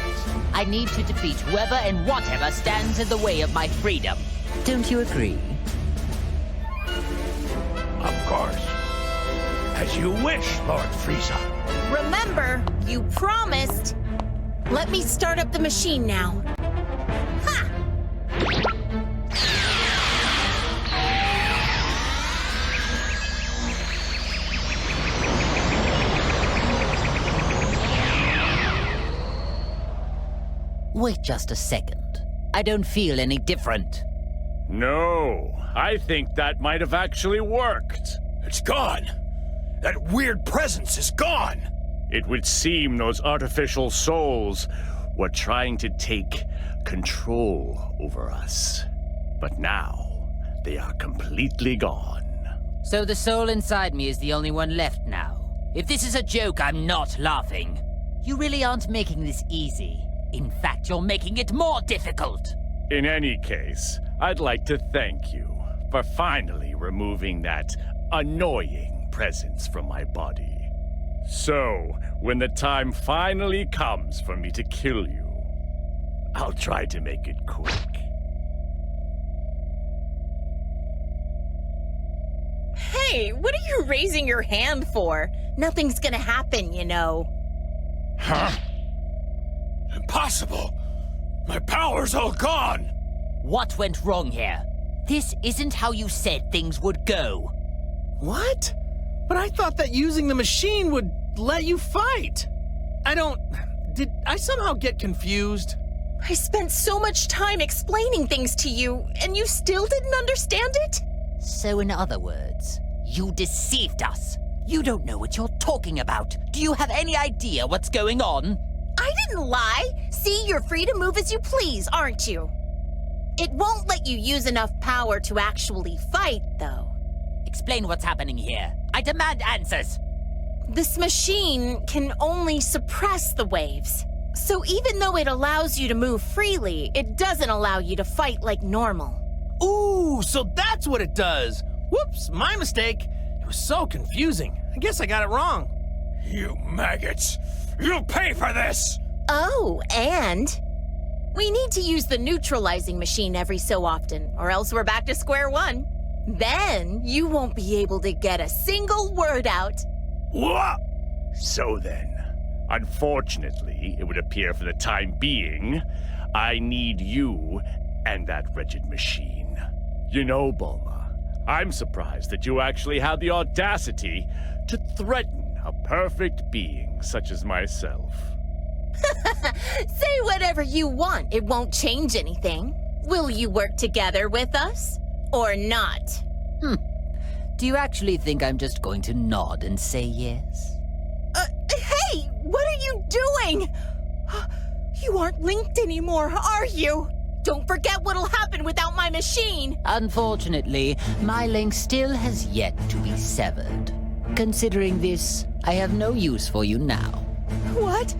I need to defeat whoever and whatever stands in the way of my freedom. Don't you agree? Of course. As you wish, Lord Frieza. Remember, you promised. Let me start up the machine now. Ha! Wait just a second. I don't feel any different. No, I think that might have actually worked. It's gone. That weird presence is gone. It would seem those artificial souls were trying to take control over us. But now, they are completely gone. So the soul inside me is the only one left now. If this is a joke, I'm not laughing. You really aren't making this easy. In fact, you're making it more difficult. In any case, I'd like to thank you for finally removing that annoying presence from my body. So, when the time finally comes for me to kill you, I'll try to make it quick. Hey, what are you raising your hand for? Nothing's gonna happen, you know. Huh? Impossible! My power's all gone! What went wrong here? This isn't how you said things would go. What? But I thought that using the machine would let you fight. Did I somehow get confused? I spent so much time explaining things to you, and you still didn't understand it? So in other words, you deceived us. You don't know what you're talking about. Do you have any idea what's going on? I didn't lie. See, you're free to move as you please, aren't you? It won't let you use enough power to actually fight, though. Explain what's happening here. I demand answers. This machine can only suppress the waves. So even though it allows you to move freely, it doesn't allow you to fight like normal. Ooh, so that's what it does. Whoops, my mistake. It was so confusing. I guess I got it wrong. You maggots! You'll pay for this! Oh, and we need to use the neutralizing machine every so often, or else we're back to square one. Then you won't be able to get a single word out. What? So then, unfortunately, it would appear for the time being, I need you and that wretched machine. You know, Bulma, I'm surprised that you actually had the audacity to threaten a perfect being such as myself. Say whatever you want. It won't change anything. Will you work together with us? Or not? Do you actually think I'm just going to nod and say yes? Hey! What are you doing? You aren't linked anymore, are you? Don't forget what'll happen without my machine! Unfortunately, my link still has yet to be severed. Considering this, I have no use for you now. What?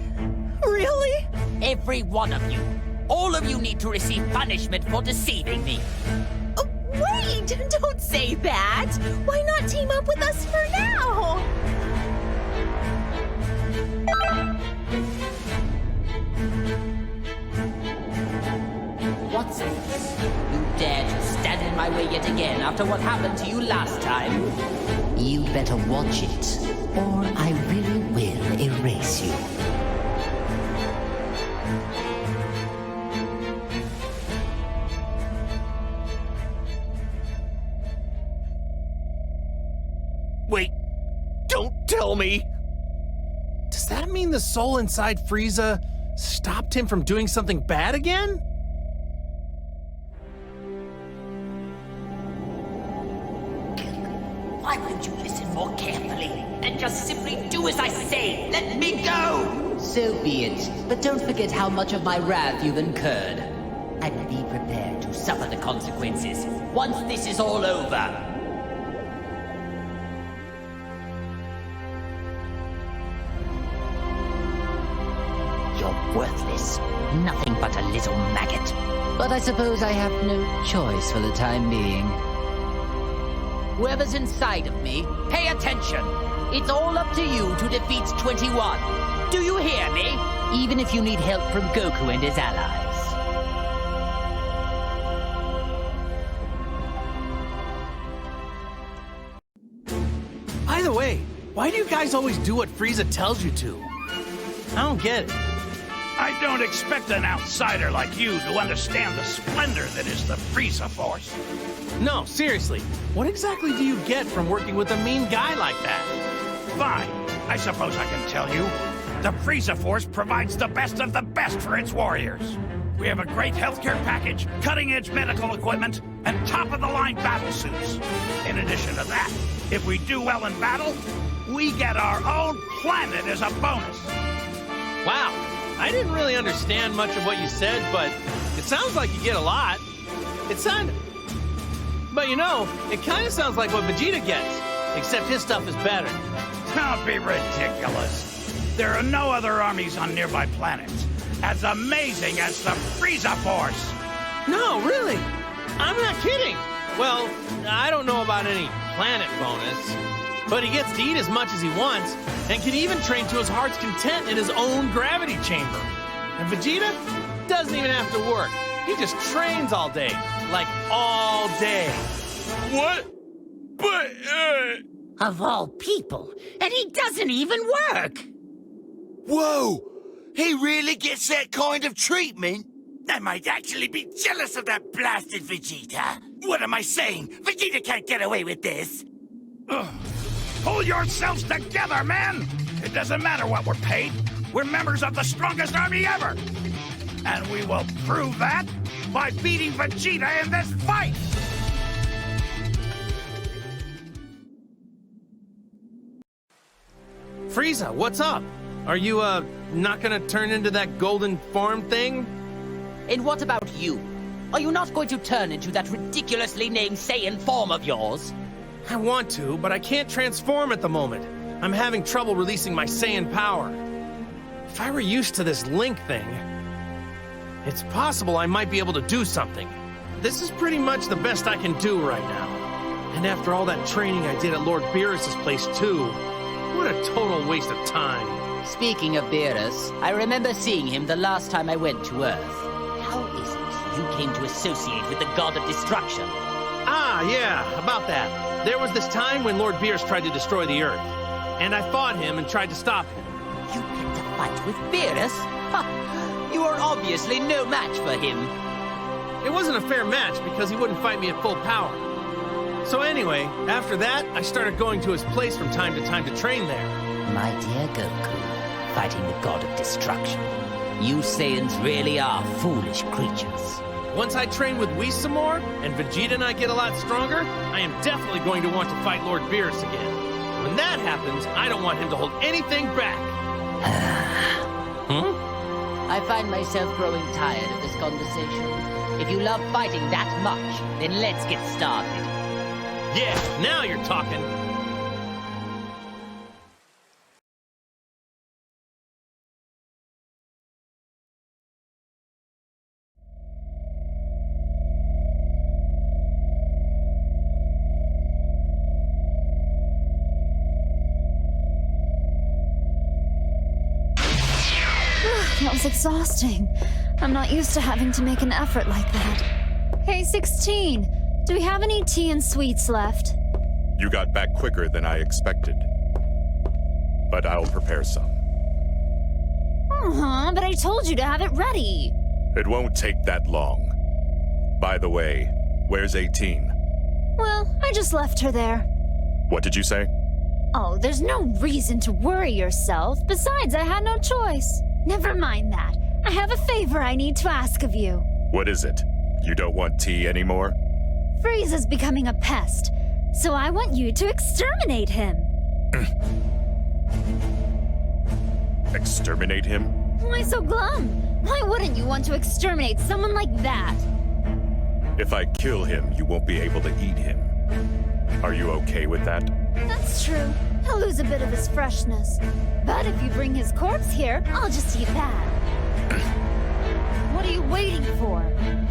Really? Every one of you. All of you need to receive punishment for deceiving me. Wait! Don't say that! Why not team up with us for now? What's this? You dare to stand in my way yet again after what happened to you last time? You better watch it, or I really will erase you. Wait, don't tell me! Does that mean the soul inside Frieza stopped him from doing something bad again? Why wouldn't you listen more carefully and just simply do as I say? Let me go! So be it, but don't forget how much of my wrath you've incurred. And be prepared to suffer the consequences once this is all over. You're worthless. Nothing but a little maggot. But I suppose I have no choice for the time being. Whoever's inside of me, pay attention. It's all up to you to defeat 21. Do you hear me? Even if you need help from Goku and his allies. By the way, why do you guys always do what Frieza tells you to? I don't get it. I don't expect an outsider like you to understand the splendor that is the Frieza Force. No, seriously, what exactly do you get from working with a mean guy like that? Fine, I suppose I can tell you. The Frieza Force provides the best of the best for its warriors. We have a great healthcare package, cutting-edge medical equipment, and top-of-the-line battle suits. In addition to that, if we do well in battle, we get our own planet as a bonus. Wow, I didn't really understand much of what you said, but it sounds like you get a lot. But you know, it kind of sounds like what Vegeta gets, except his stuff is better. Don't be ridiculous. There are no other armies on nearby planets as amazing as the Frieza Force. No, really, I'm not kidding. Well, I don't know about any planet bonus, but he gets to eat as much as he wants and can even train to his heart's content in his own gravity chamber. And Vegeta doesn't even have to work. He just trains all day. Like, all day. What? But, Of all people, and he doesn't even work! Whoa! He really gets that kind of treatment? I might actually be jealous of that blasted Vegeta. What am I saying? Vegeta can't get away with this. Ugh. Pull yourselves together, man! It doesn't matter what we're paid. We're members of the strongest army ever. And we will prove that by beating Vegeta in this fight! Frieza, what's up? Are you, not gonna turn into that golden form thing? And what about you? Are you not going to turn into that ridiculously named Saiyan form of yours? I want to, but I can't transform at the moment. I'm having trouble releasing my Saiyan power. If I were used to this Link thing, it's possible I might be able to do something. This is pretty much the best I can do right now. And after all that training I did at Lord Beerus's place, too. What a total waste of time. Speaking of Beerus, I remember seeing him the last time I went to Earth. How is it you came to associate with the god of destruction? Ah, yeah, about that. There was this time when Lord Beerus tried to destroy the Earth. And I fought him and tried to stop him. You picked a fight with Beerus? Ha! You are obviously no match for him. It wasn't a fair match because he wouldn't fight me at full power. So anyway, after that, I started going to his place from time to train there. My dear Goku, fighting the god of destruction. You Saiyans really are foolish creatures. Once I train with Whis some more, and Vegeta and I get a lot stronger, I am definitely going to want to fight Lord Beerus again. When that happens, I don't want him to hold anything back. I find myself growing tired of this conversation. If you love fighting that much, then let's get started. Yeah, now you're talking. That was exhausting. I'm not used to having to make an effort like that. Hey, 16. Do we have any tea and sweets left? You got back quicker than I expected. But I'll prepare some. But I told you to have it ready. It won't take that long. By the way, where's 18? Well, I just left her there. What did you say? Oh, there's no reason to worry yourself. Besides, I had no choice. Never mind that. I have a favor I need to ask of you. What is it? You don't want tea anymore? Frieza's becoming a pest, so I want you to exterminate him. Exterminate him? Why so glum? Why wouldn't you want to exterminate someone like that? If I kill him, you won't be able to eat him. Are you okay with that? That's true. He'll lose a bit of his freshness. But if you bring his corpse here, I'll just eat that. What are you waiting for?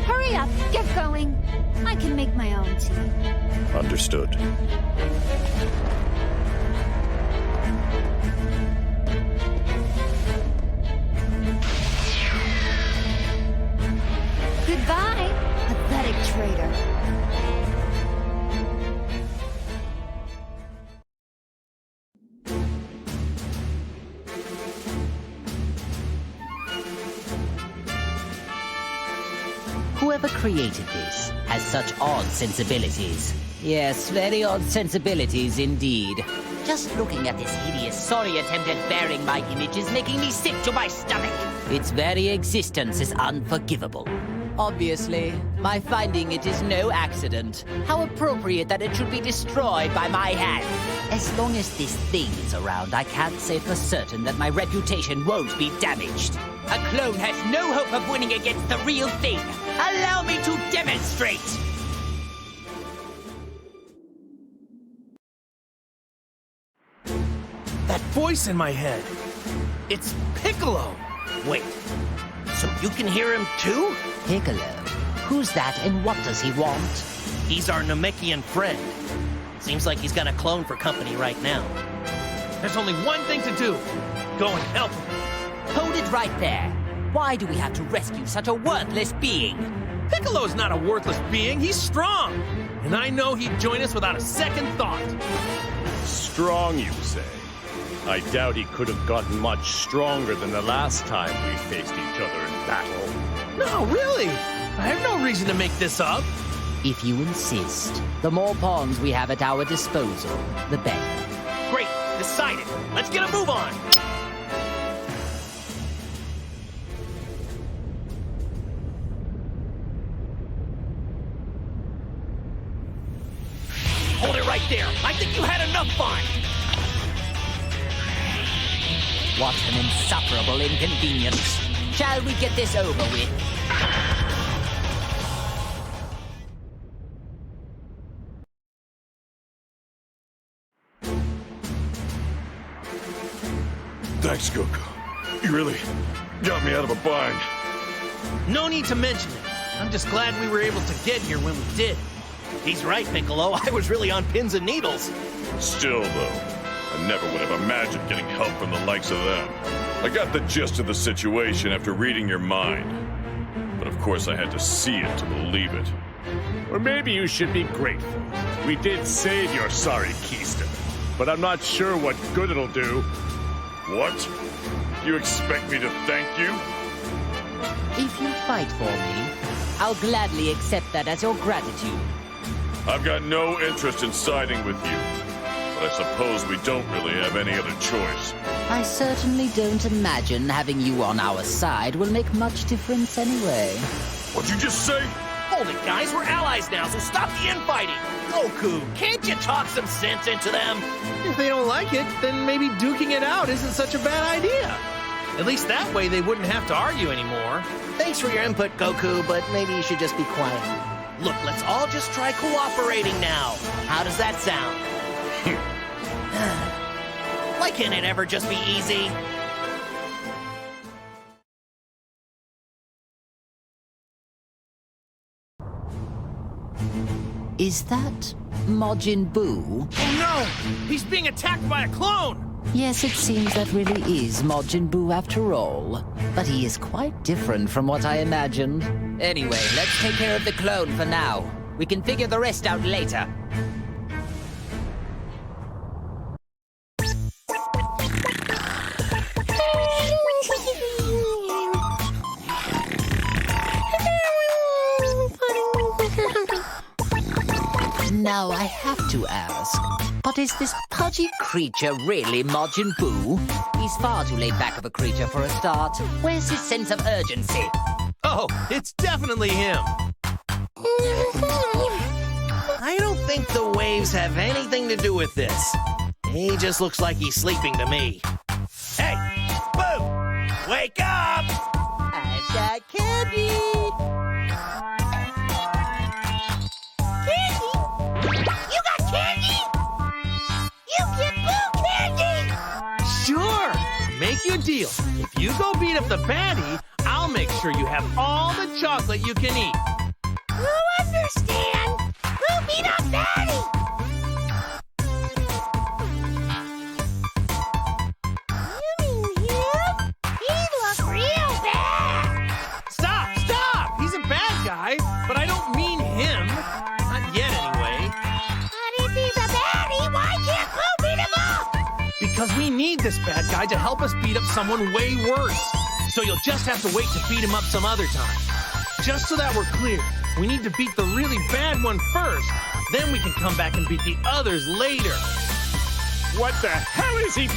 Hurry up, get going. I can make my own tea. Understood. Goodbye, pathetic traitor. Whoever created this has such odd sensibilities. Yes, very odd sensibilities indeed. Just looking at this hideous, sorry attempt at bearing my image is making me sick to my stomach. Its very existence is unforgivable. Obviously, my finding it is no accident. How appropriate that it should be destroyed by my hand. As long as this thing is around, I can't say for certain that my reputation won't be damaged. A clone has no hope of winning against the real thing. Allow me to demonstrate! That voice in my head. It's Piccolo. Wait, so you can hear him too? Piccolo? Who's that and what does he want? He's our Namekian friend. Seems like he's got a clone for company right now. There's only one thing to do. Go and help him. Hold it right there. Why do we have to rescue such a worthless being? Piccolo's not a worthless being. He's strong. And I know he'd join us without a second thought. Strong, you say? I doubt he could have gotten much stronger than the last time we faced each other in battle. No, really. I have no reason to make this up. If you insist, the more pawns we have at our disposal, the better. Great, decided. Let's get a move on. Hold it right there. I think you had enough fun. What an insufferable inconvenience. Shall we get this over with? Thanks, Goku. You really got me out of a bind. No need to mention it. I'm just glad we were able to get here when we did. He's right, Piccolo. I was really on pins and needles. Still, though, I never would have imagined getting help from the likes of them. I got the gist of the situation after reading your mind. But of course I had to see it to believe it. Or maybe you should be grateful. We did save your sorry keister, but I'm not sure what good it'll do. What? Do you expect me to thank you? If you fight for me, I'll gladly accept that as your gratitude. I've got no interest in siding with you, but I suppose we don't really have any other choice. I certainly don't imagine having you on our side will make much difference anyway. What'd you just say? Hold it, guys. We're allies now, so stop the infighting. Goku, can't you talk some sense into them? If they don't like it, then maybe duking it out isn't such a bad idea. At least that way they wouldn't have to argue anymore. Thanks for your input, Goku, but maybe you should just be quiet. Look, let's all just try cooperating now. How does that sound? Why can't it ever just be easy? Is that Majin Buu? Oh no! He's being attacked by a clone! Yes, it seems that really is Majin Buu after all. But he is quite different from what I imagined. Anyway, let's take care of the clone for now. We can figure the rest out later. Now I have to ask, but is this pudgy creature really Majin Buu? He's far too laid back of a creature for a start. Where's his sense of urgency? Oh, it's definitely him. I don't think the waves have anything to do with this. He just looks like he's sleeping to me. Hey, Boo! Wake up! I've got candy! You got candy? You get Boo candy! Sure! Make you a deal. If you go beat up the baddie, I'll make sure you have all the chocolate you can eat. You understand? Boo beat up Daddy! You mean him? He looks real bad! Stop! He's a bad guy, but I don't mean him. Not yet, anyway. But if he's a baddie, why can't Boo beat him up? Because we need this bad guy to help us beat up someone way worse. So you'll just have to wait to beat him up some other time. Just so that we're clear, we need to beat the really bad one first. Then we can come back and beat the others later. What the hell is he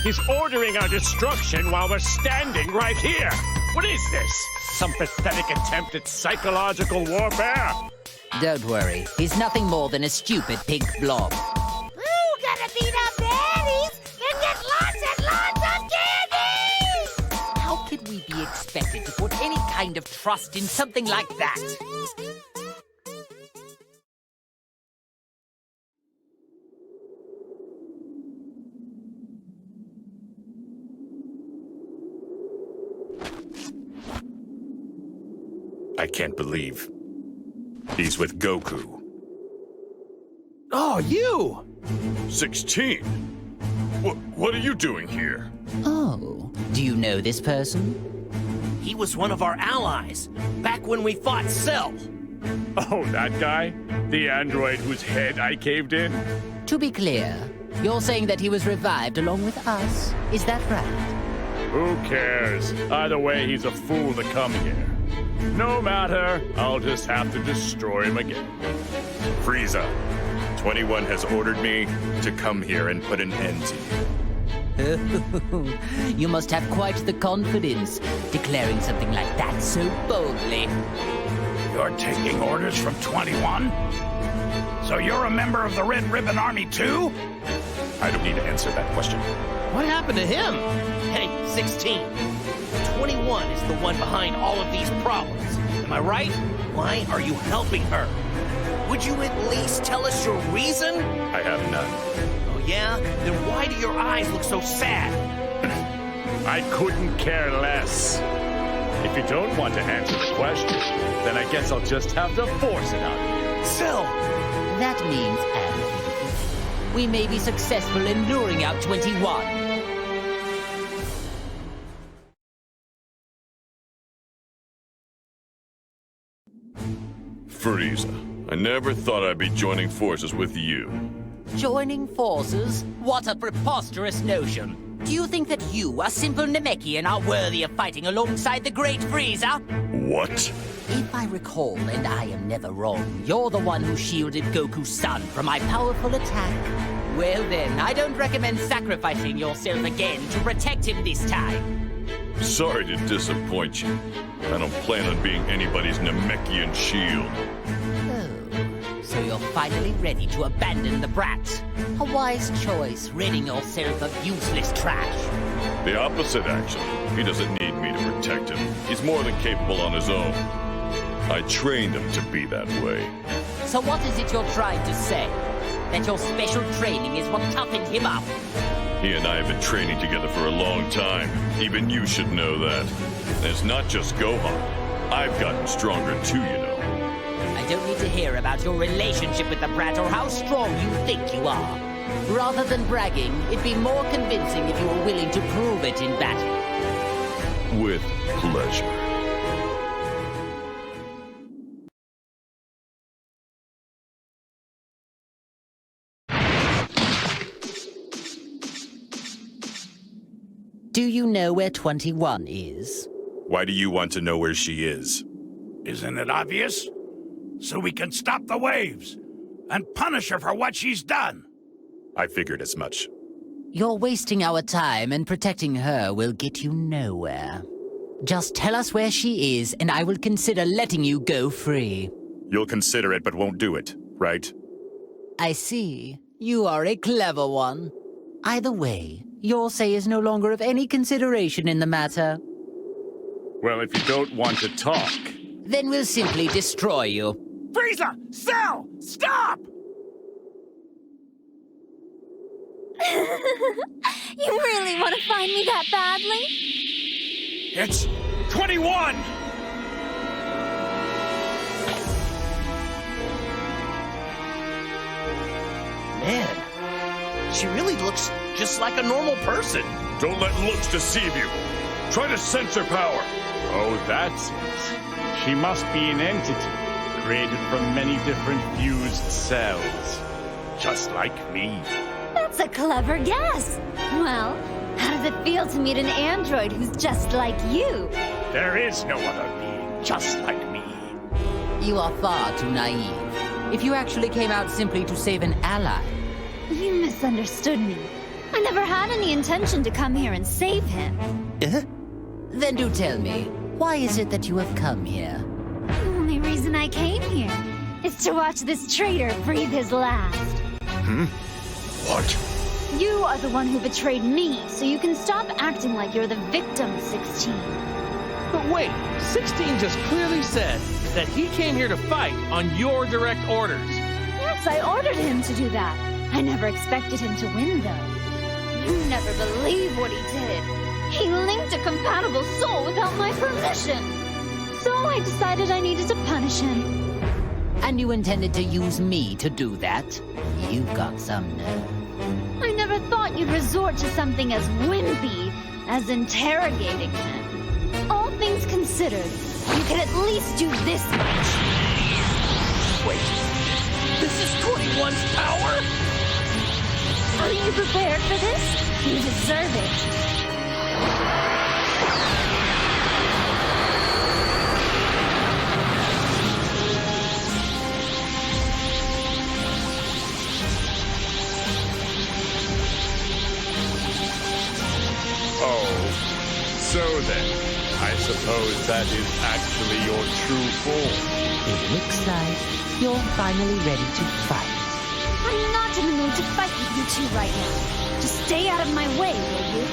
He's ordering our destruction while we're standing right here. What is this? Some pathetic attempt at psychological warfare? Don't worry, he's nothing more than a stupid pink blob. Boo gonna beat up baddies and get lots and lots of candy! How could we be expected to put any kind of trust in something like that? I can't believe he's with Goku. Oh, you! 16? What are you doing here? Oh, do you know this person? He was one of our allies, back when we fought Cell. Oh, that guy? The android whose head I caved in? To be clear, you're saying that he was revived along with us. Is that right? Who cares? Either way, he's a fool to come here. No matter, I'll just have to destroy him again. Frieza, 21 has ordered me to come here and put an end to you. You must have quite the confidence, declaring something like that so boldly. You're taking orders from 21? So you're a member of the Red Ribbon Army too? I don't need to answer that question. What happened to him? Hey, 16. 21 is the one behind all of these problems. Am I right? Why are you helping her? Would you at least tell us your reason? I have none. Oh, yeah? Then why do your eyes look so sad? I couldn't care less. If you don't want to answer the question, then I guess I'll just have to force it out of you. Cell! That means, we may be successful in luring out 21. Frieza, I never thought I'd be joining forces with you. Joining forces? What a preposterous notion. Do you think that you, a simple Namekian, are worthy of fighting alongside the great Frieza? What? If I recall, and I am never wrong, you're the one who shielded Goku's son from my powerful attack. Well then, I don't recommend sacrificing yourself again to protect him this time. Sorry to disappoint you. I don't plan on being anybody's Namekian shield. Oh, so you're finally ready to abandon the brat. A wise choice, ridding yourself of useless trash. The opposite, actually. He doesn't need me to protect him. He's more than capable on his own. I trained him to be that way. So what is it you're trying to say? That your special training is what toughened him up? He and I have been training together for a long time. Even you should know that. And it's not just Gohan. I've gotten stronger too, you know. I don't need to hear about your relationship with the brat or how strong you think you are. Rather than bragging, it'd be more convincing if you were willing to prove it in battle. With pleasure. Do you know where 21 is? Why do you want to know where she is? Isn't it obvious? So we can stop the waves and punish her for what she's done. I figured as much. You're wasting our time, and protecting her will get you nowhere. Just tell us where she is, and I will consider letting you go free. You'll consider it, but won't do it, right? I see. You are a clever one. Either way, your say is no longer of any consideration in the matter. Well, if you don't want to talk... Then we'll simply destroy you. Frieza! Cell! Stop! You really want to find me that badly? It's 21! Man, she really looks just like a normal person. Don't let looks deceive you. Try to sense her power. Oh, that's it. She must be an entity, created from many different fused cells. Just like me. That's a clever guess. Well, how does it feel to meet an android who's just like you? There is no other being just like me. You are far too naive. If you actually came out simply to save an ally... You misunderstood me. I never had any intention to come here and save him. Then do tell me, why is it that you have come here? The only reason I came here is to watch this traitor breathe his last. What? You are the one who betrayed me, so you can stop acting like you're the victim, 16. But wait, 16 just clearly said that he came here to fight on your direct orders. Yes, I ordered him to do that. I never expected him to win, though. You never believe what he did. He linked a compatible soul without my permission. So I decided I needed to punish him. And you intended to use me to do that? You've got some nerve. I never thought you'd resort to something as wimpy as interrogating him. All things considered, you could at least do this much. Wait, this is 21's power? Are you prepared for this? You deserve it. Oh, so then, I suppose that is actually your true form. It looks like you're finally ready to fight. I'm not in the mood to fight with you two right now. Just stay out of my way, will you?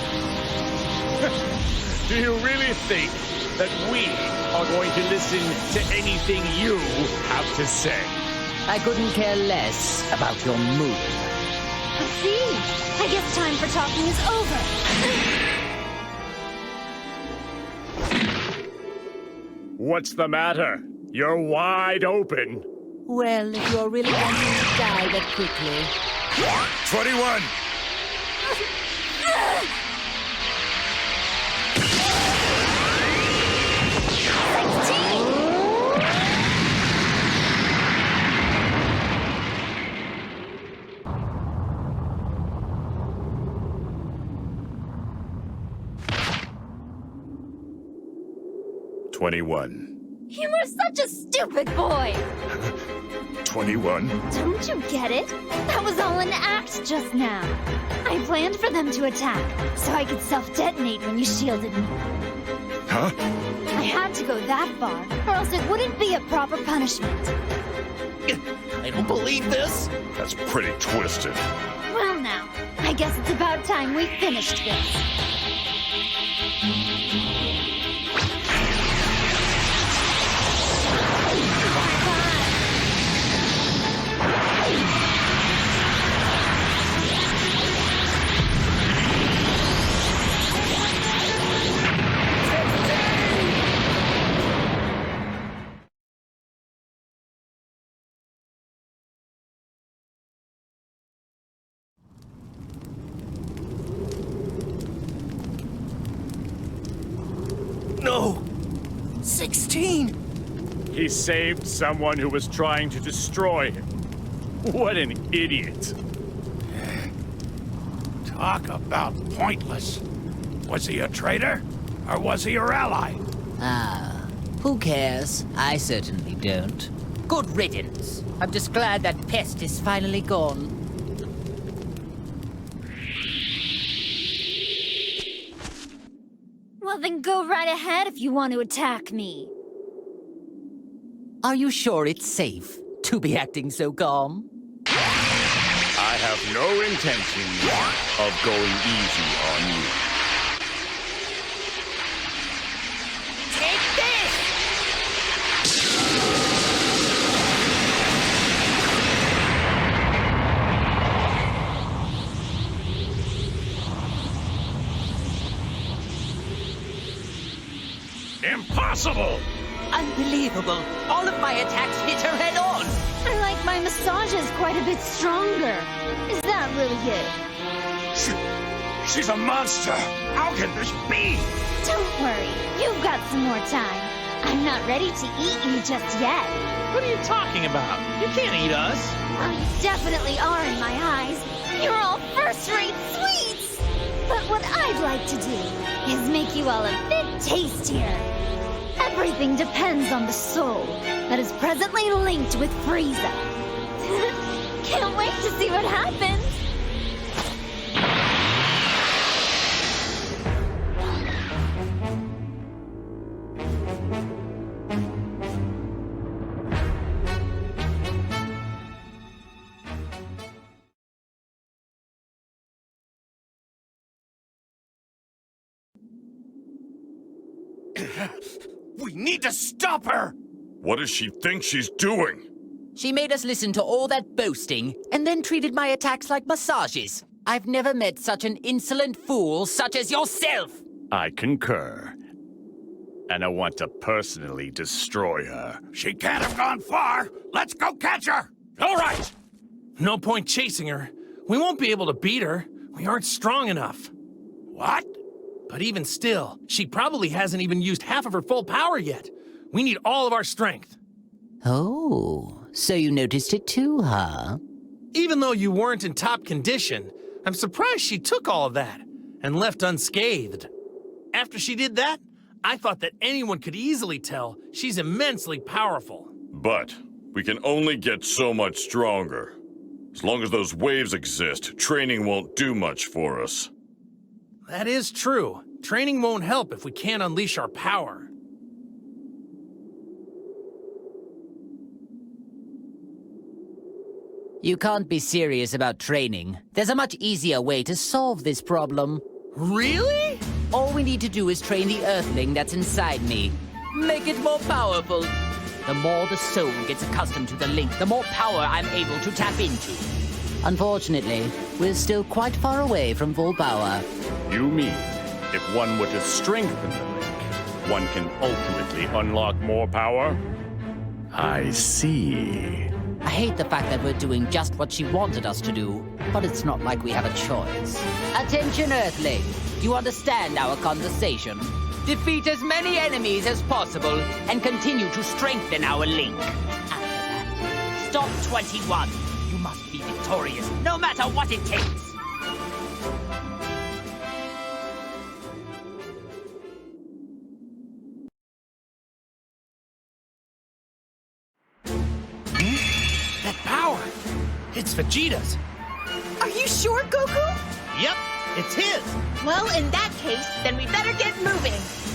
Do you really think that we are going to listen to anything you have to say? I couldn't care less about your mood. I see. I guess time for talking is over. What's the matter? You're wide open. Well, if you're really wanting to die that quickly... 21! You were such a stupid boy! 21. Don't you get it? That was all an act just now. I planned for them to attack, so I could self-detonate when you shielded me. Huh? I had to go that far, or else it wouldn't be a proper punishment. I don't believe this. That's pretty twisted. Well now, I guess it's about time we finished this. No! 16! He saved someone who was trying to destroy him. What an idiot. Talk about pointless. Was he a traitor? Or was he your ally? Ah, who cares? I certainly don't. Good riddance. I'm just glad that pest is finally gone. Well, then go right ahead if you want to attack me. Are you sure it's safe to be acting so calm? I have no intention of going easy on you. Take this! Impossible! Unbelievable! All of my attacks hit her head on! I like my massages quite a bit stronger. Is that really it? She's a monster! How can this be? Don't worry, you've got some more time. I'm not ready to eat you just yet. What are you talking about? You can't eat us. Well, you definitely are in my eyes. You're all first-rate sweets! But what I'd like to do is make you all a bit tastier. Everything depends on the soul that is presently linked with Frieza. Can't wait to see what happens! We need to stop her! What does she think she's doing? She made us listen to all that boasting, and then treated my attacks like massages. I've never met such an insolent fool such as yourself! I concur. And I want to personally destroy her. She can't have gone far! Let's go catch her! All right! No point chasing her. We won't be able to beat her. We aren't strong enough. What? But even still, she probably hasn't even used half of her full power yet. We need all of our strength. Oh, so you noticed it too, huh? Even though you weren't in top condition, I'm surprised she took all of that and left unscathed. After she did that, I thought that anyone could easily tell she's immensely powerful. But we can only get so much stronger. As long as those waves exist, training won't do much for us. That is true. Training won't help if we can't unleash our power. You can't be serious about training. There's a much easier way to solve this problem. Really? All we need to do is train the Earthling that's inside me. Make it more powerful. The more the soul gets accustomed to the link, the more power I'm able to tap into. Unfortunately, we're still quite far away from full power. You mean, if one were to strengthen the link, one can ultimately unlock more power? I see. I hate the fact that we're doing just what she wanted us to do, but it's not like we have a choice. Attention, Earthling. Do you understand our conversation? Defeat as many enemies as possible and continue to strengthen our link. After that, stop 21. You must be victorious, no matter what it takes. That power! It's Vegeta's! Are you sure, Goku? Yep, it's his! Well, in that case, then we better get moving.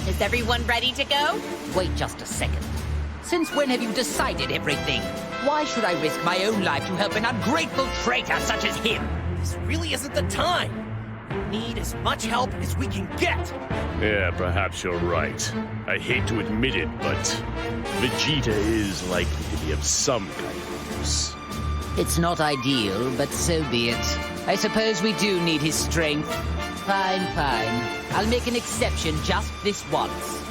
Is everyone ready to go? Wait just a second. Since when have you decided everything? Why should I risk my own life to help an ungrateful traitor such as him? This really isn't the time. We need as much help as we can get. Yeah, perhaps you're right. I hate to admit it, but Vegeta is likely to be of some kind of use. It's not ideal, but so be it. I suppose we do need his strength. Fine, fine. I'll make an exception just this once.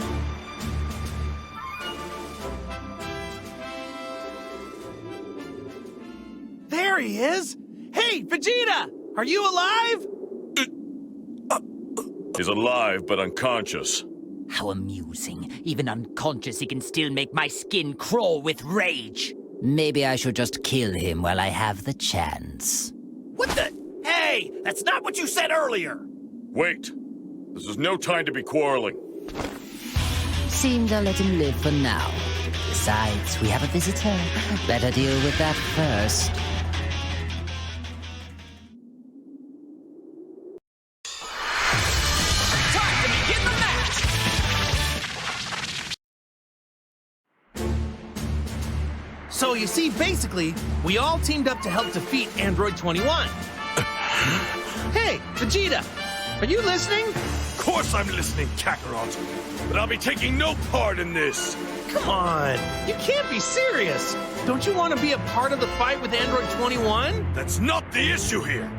There he is! Hey, Vegeta! Are you alive? He's alive, but unconscious. How amusing. Even unconscious, he can still make my skin crawl with rage. Maybe I should just kill him while I have the chance. What the? Hey, that's not what you said earlier. Wait. This is no time to be quarreling. Seems I'll let him live for now. Besides, we have a visitor. Better deal with that first. So you see, basically, we all teamed up to help defeat Android 21. Hey, Vegeta, are you listening? Of course I'm listening, Kakarot. But I'll be taking no part in this. Come on, you can't be serious. Don't you want to be a part of the fight with Android 21? That's not the issue here.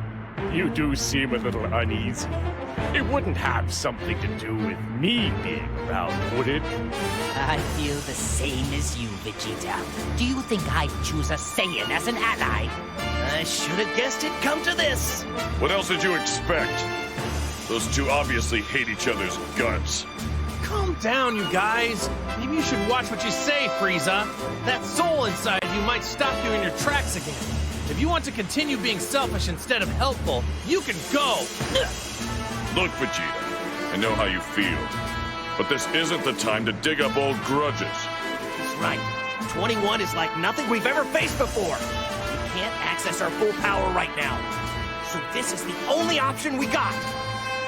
You do seem a little uneasy. It wouldn't have something to do with me being around, would it? I feel the same as you, Vegeta. Do you think I'd choose a Saiyan as an ally? I should have guessed it'd come to this. What else did you expect? Those two obviously hate each other's guts. Calm down, you guys. Maybe you should watch what you say, Frieza. That soul inside you might stop you in your tracks again. If you want to continue being selfish instead of helpful, you can go. Look, Vegeta, I know how you feel. But this isn't the time to dig up old grudges. That's right. 21 is like nothing we've ever faced before. We can't access our full power right now. So this is the only option we got.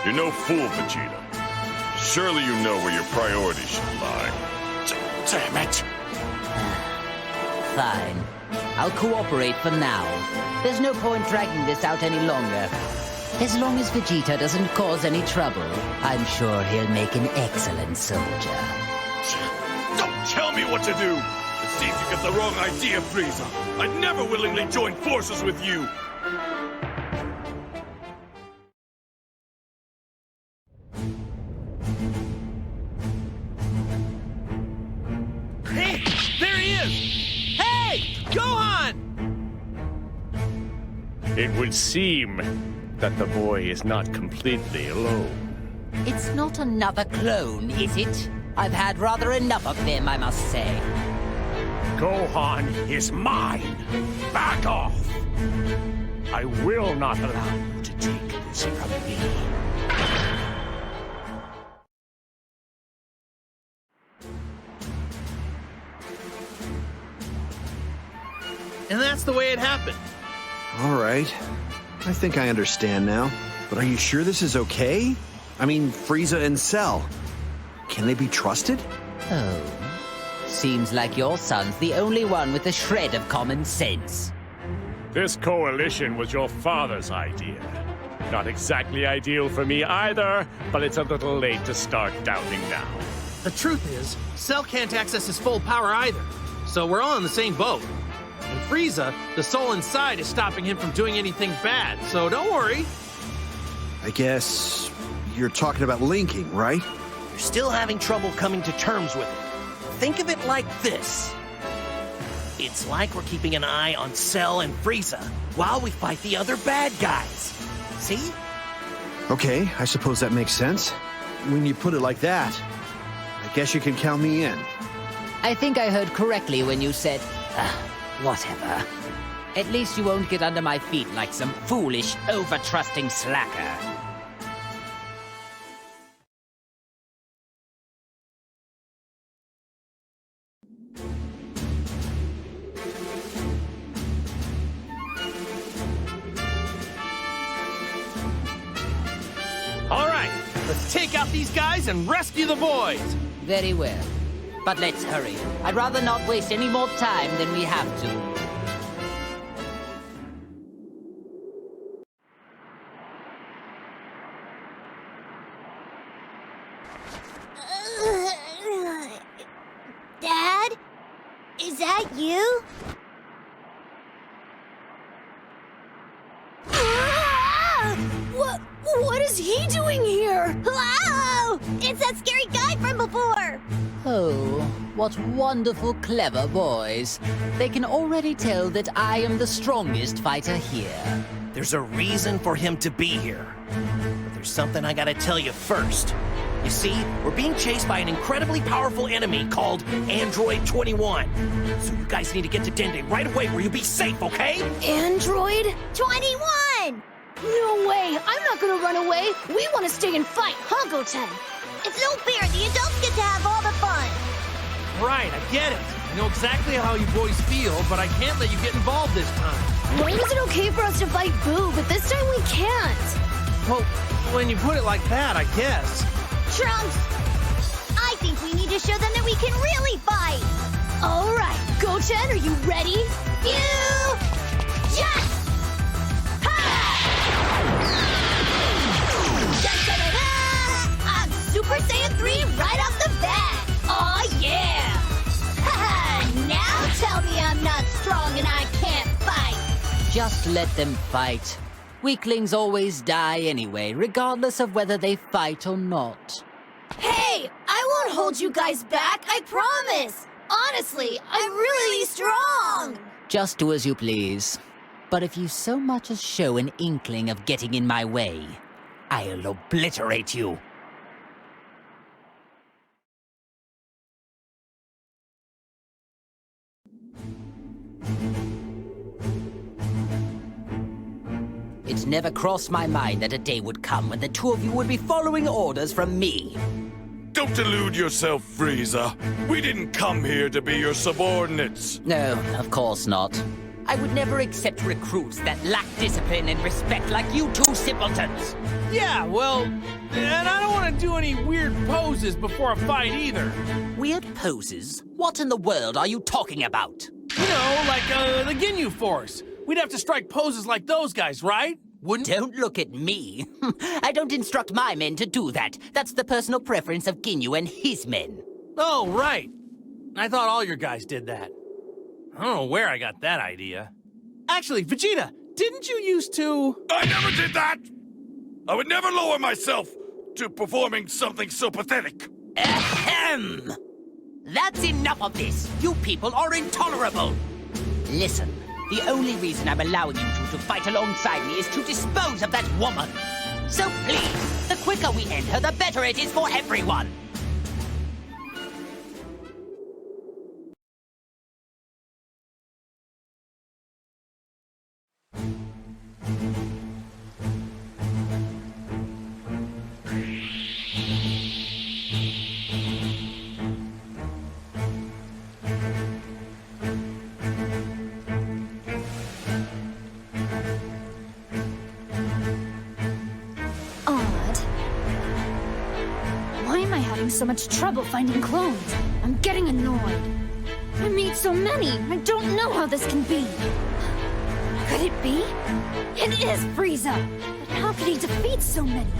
You're no fool, Vegeta. Surely you know where your priorities should lie. Damn it. Fine. I'll cooperate for now. There's no point dragging this out any longer. As long as Vegeta doesn't cause any trouble, I'm sure he'll make an excellent soldier. Don't tell me what to do! It seems you get the wrong idea, Frieza. I'd never willingly join forces with you. Hey, there he is! Hey, Gohan! It would seem that the boy is not completely alone. It's not another clone, is it? I've had rather enough of them, I must say. Gohan is mine! Back off! I will not allow you to take this from me. And that's the way it happened. All right. I think I understand now. But are you sure this is okay? I mean, Frieza and Cell. Can they be trusted? Oh. Seems like your son's the only one with a shred of common sense. This coalition was your father's idea. Not exactly ideal for me either, but it's a little late to start doubting now. The truth is, Cell can't access his full power either. So we're all in the same boat. And Frieza, the soul inside, is stopping him from doing anything bad, so don't worry. I guess you're talking about linking, right? You're still having trouble coming to terms with it. Think of it like this. It's like we're keeping an eye on Cell and Frieza while we fight the other bad guys. See? Okay, I suppose that makes sense. When you put it like that, I guess you can count me in. I think I heard correctly when you said, whatever. At least you won't get under my feet like some foolish, over-trusting slacker. All right, let's take out these guys and rescue the boys. Very well. But let's hurry. I'd rather not waste any more time than we have to. Dad? Is that you? What is he doing here? Whoa! It's that scary guy from before! Oh, what wonderful, clever boys. They can already tell that I am the strongest fighter here. There's a reason for him to be here. But there's something I gotta tell you first. You see, we're being chased by an incredibly powerful enemy called Android 21. So you guys need to get to Dende right away where you'll be safe, okay? Android 21! No way! I'm not gonna run away! We want to stay and fight, huh, Goten? It's no fair! The adults get to have all the fun! Right, I get it. I know exactly how you boys feel, but I can't let you get involved this time. Why was it okay for us to fight Boo, but this time we can't? Well, when you put it like that, I guess. Trunks! I think we need to show them that we can really fight! Alright, Goten, are you ready? Yes! I'm Super Saiyan 3 right off the bat! Aw, yeah! Now tell me I'm not strong and I can't fight! Just let them fight. Weaklings always die anyway, regardless of whether they fight or not. Hey! I won't hold you guys back, I promise! Honestly, I'm really strong! Just do as you please. But if you so much as show an inkling of getting in my way, I'll obliterate you. It's never crossed my mind that a day would come when the two of you would be following orders from me. Don't delude yourself, Frieza. We didn't come here to be your subordinates. No, of course not. I would never accept recruits that lack discipline and respect like you two simpletons. Yeah, well, and I don't want to do any weird poses before a fight either. Weird poses? What in the world are you talking about? You know, like the Ginyu Force. We'd have to strike poses like those guys, right? Wouldn't? Don't look at me. I don't instruct my men to do that. That's the personal preference of Ginyu and his men. Oh, right. I thought all your guys did that. I don't know where I got that idea. Actually, Vegeta, didn't you used to... I never did that! I would never lower myself to performing something so pathetic. Ahem! That's enough of this. You people are intolerable. Listen, the only reason I'm allowing you two to fight alongside me is to dispose of that woman. So please, the quicker we end her, the better it is for everyone. So much trouble finding clones. I'm getting annoyed. I made so many. I don't know how this can be. Could it be? It is Frieza. But how could he defeat so many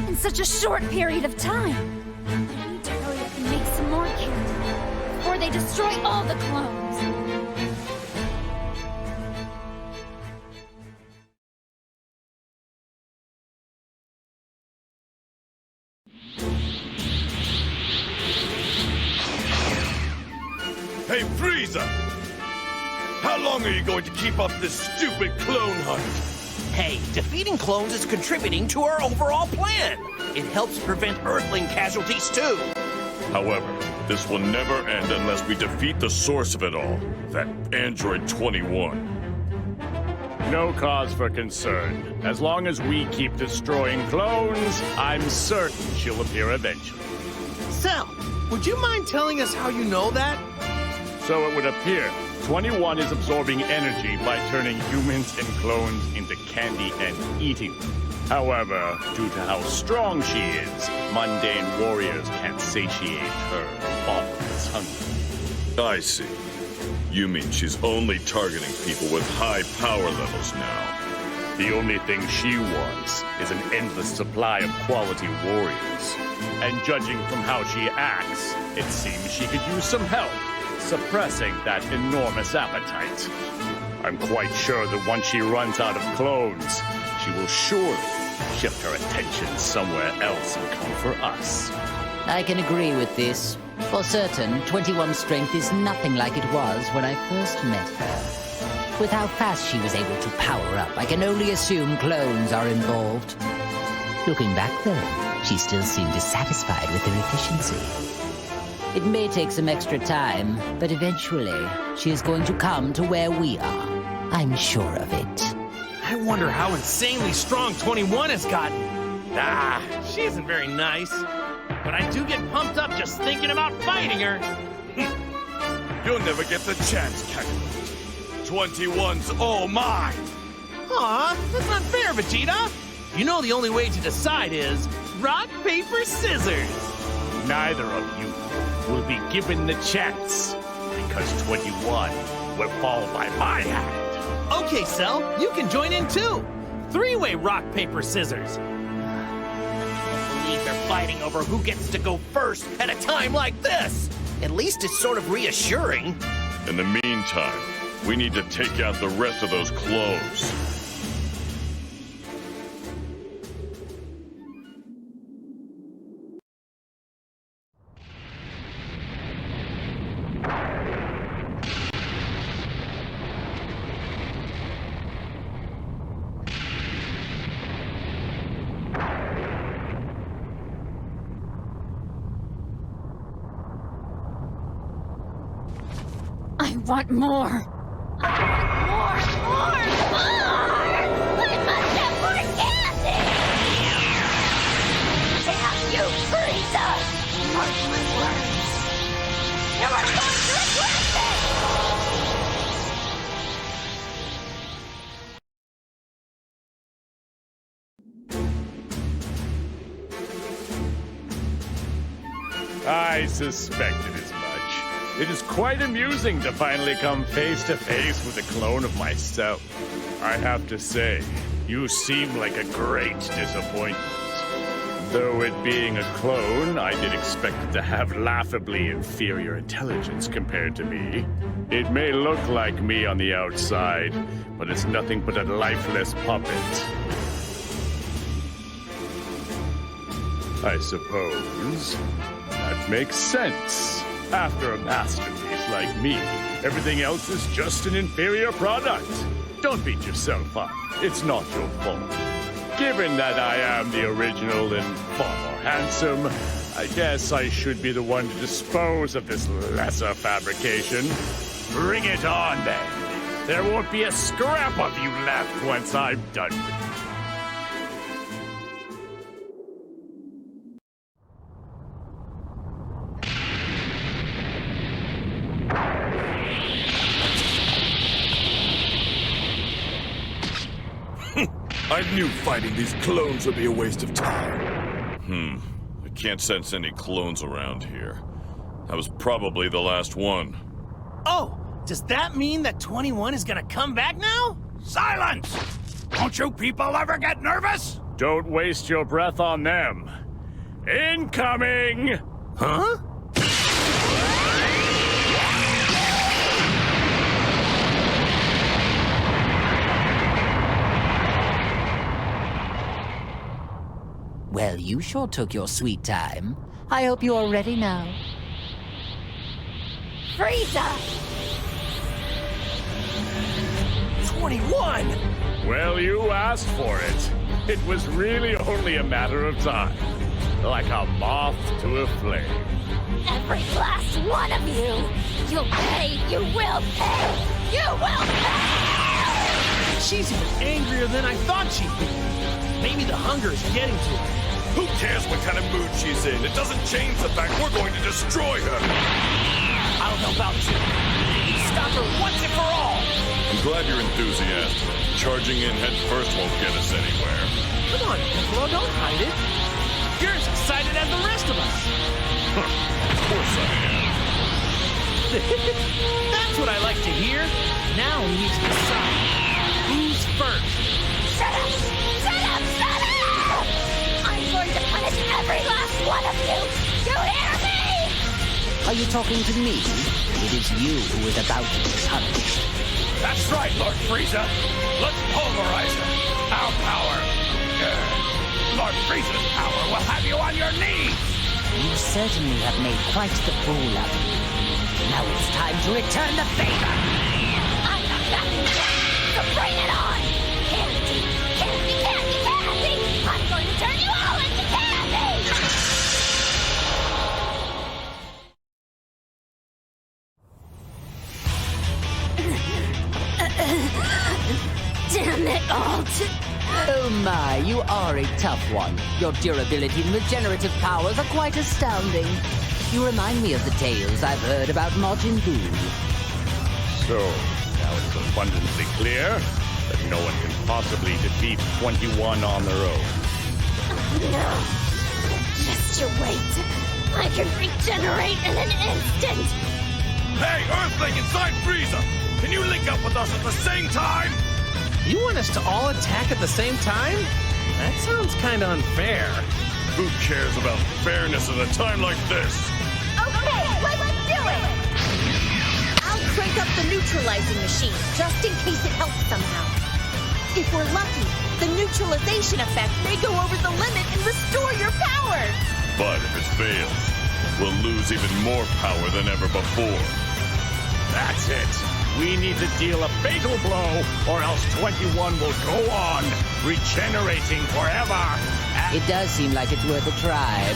in such a short period of time? I need to hurry up and make some more characters before they destroy all the clones. Hey, Frieza! How long are you going to keep up this stupid clone hunt? Hey, defeating clones is contributing to our overall plan. It helps prevent Earthling casualties too. However, this will never end unless we defeat the source of it all, that Android 21. No cause for concern. As long as we keep destroying clones, I'm certain she'll appear eventually. Cell, would you mind telling us how you know that? So it would appear 21 is absorbing energy by turning humans and clones into candy and eating them. However, due to how strong she is, mundane warriors can't satiate her bottomless hunger. I see. You mean she's only targeting people with high power levels now? The only thing she wants is an endless supply of quality warriors. And judging from how she acts, it seems she could use some help suppressing that enormous appetite. I'm quite sure that once she runs out of clones, she will surely shift her attention somewhere else and come for us. I can agree with this. For certain, 21's strength is nothing like it was when I first met her. With how fast she was able to power up, I can only assume clones are involved. Looking back, though, she still seemed dissatisfied with her efficiency. It may take some extra time, but eventually, she is going to come to where we are. I'm sure of it. I wonder how insanely strong 21 has gotten. Ah, she isn't very nice. But I do get pumped up just thinking about fighting her. You'll never get the chance, Captain. 21's all mine. Aw, that's not fair, Vegeta. You know the only way to decide is rock, paper, scissors. Neither of you will be given the chance, because 21 will fall by my hand. Okay, Cell, you can join in too. Three-way rock, paper, scissors. They're fighting over who gets to go first at a time like this. At least it's sort of reassuring. In the meantime, we need to take out the rest of those clones. I want more. More! I must have more candy! Damn you, Frieza! Mark my words. You are going to regret this! I suspected as much. It is quite amusing to finally come face to face with a clone of myself. I have to say, you seem like a great disappointment. Though it being a clone, I did expect it to have laughably inferior intelligence compared to me. It may look like me on the outside, but it's nothing but a lifeless puppet. I suppose that makes sense. After a masterpiece like me, everything else is just an inferior product. Don't beat yourself up. It's not your fault. Given that I am the original and far more handsome, I guess I should be the one to dispose of this lesser fabrication. Bring it on, then. There won't be a scrap of you left once I'm done with you. I knew fighting these clones would be a waste of time. I can't sense any clones around here. That was probably the last one. Oh, does that mean that 21 is gonna come back now? Silence! Don't you people ever get nervous? Don't waste your breath on them. Incoming! Huh? Well, you sure took your sweet time. I hope you're ready now. Frieza! 21! Well, you asked for it. It was really only a matter of time. Like a moth to a flame. Every last one of you! You'll pay! You will pay! You will pay! She's even angrier than I thought she'd be. Maybe the hunger is getting to her. Who cares what kind of mood she's in? It doesn't change the fact we're going to destroy her. I don't know about you. Stop her once and for all! I'm glad you're enthusiastic. Charging in head first won't get us anywhere. Come on, Piccolo, don't hide it. You're as excited as the rest of us. Of course I am. That's what I like to hear. Now we need to decide who's first. Shut up! Shut up! Shut up! I'm going to punish every last one of you! You hear me? Are you talking to me? It is you who is about to be punished. That's right, Lord Frieza. Let's pulverize her. Our power. Lord Frieza's power will have you on your knees. You certainly have made quite the fool of me. Now it's time to return the favor. I'm not backing down, so bring it on! Candy! Candy, candy, candy! I'm going to turn you all into candy! Damn it all! Oh my, you are a tough one. Your durability and regenerative powers are quite astounding. You remind me of the tales I've heard about Majin Buu. So, now it's abundantly clear that no one can possibly defeat 21 on their own. No. Just you wait. I can regenerate in an instant. Hey, Earthling inside Frieza! Can you link up with us at the same time? You want us to all attack at the same time? That sounds kind of unfair. Who cares about fairness at a time like this? Okay, let's do it! I'll crank up the neutralizing machine, just in case it helps somehow. If we're lucky, the neutralization effect may go over the limit and restore your power! But if it fails, we'll lose even more power than ever before. That's it. We need to deal a fatal blow, or else 21 will go on, regenerating forever. It does seem like it's worth a try.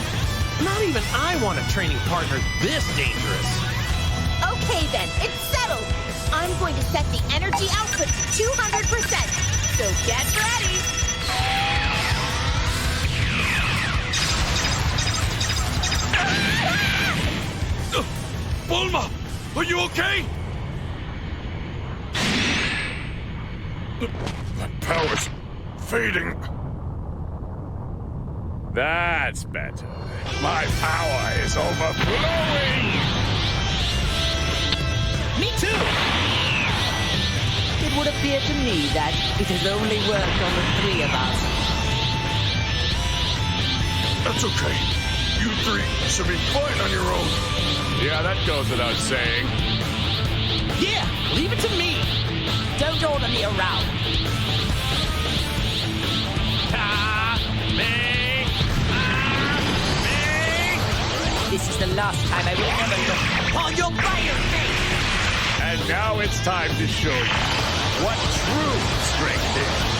Not even I want a training partner this dangerous. Okay then, it's settled. I'm going to set the energy output to 200%. So get ready. Bulma, are you okay? My power's fading. That's better. My power is overflowing. Me too. It would appear to me that it has only worked on the three of us. That's okay. You three should be fine on your own. Yeah, that goes without saying. Yeah, leave it to me. Don't order me around. This is the last time I will ever look upon your fire face! And now it's time to show you what true strength is.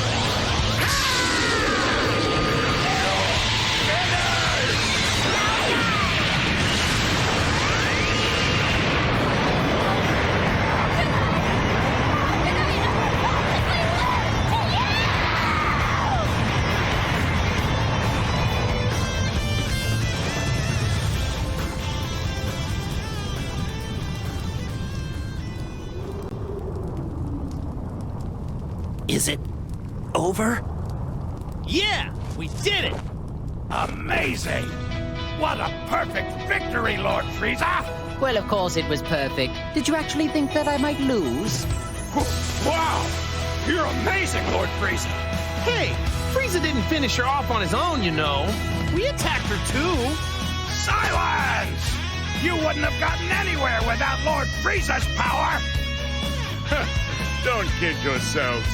Is it over? Yeah, we did it! Amazing! What a perfect victory, Lord Frieza! Well, of course it was perfect. Did you actually think that I might lose? Wow! You're amazing, Lord Frieza! Hey, Frieza didn't finish her off on his own, you know. We attacked her too. Silence! You wouldn't have gotten anywhere without Lord Frieza's power! Don't kid yourselves.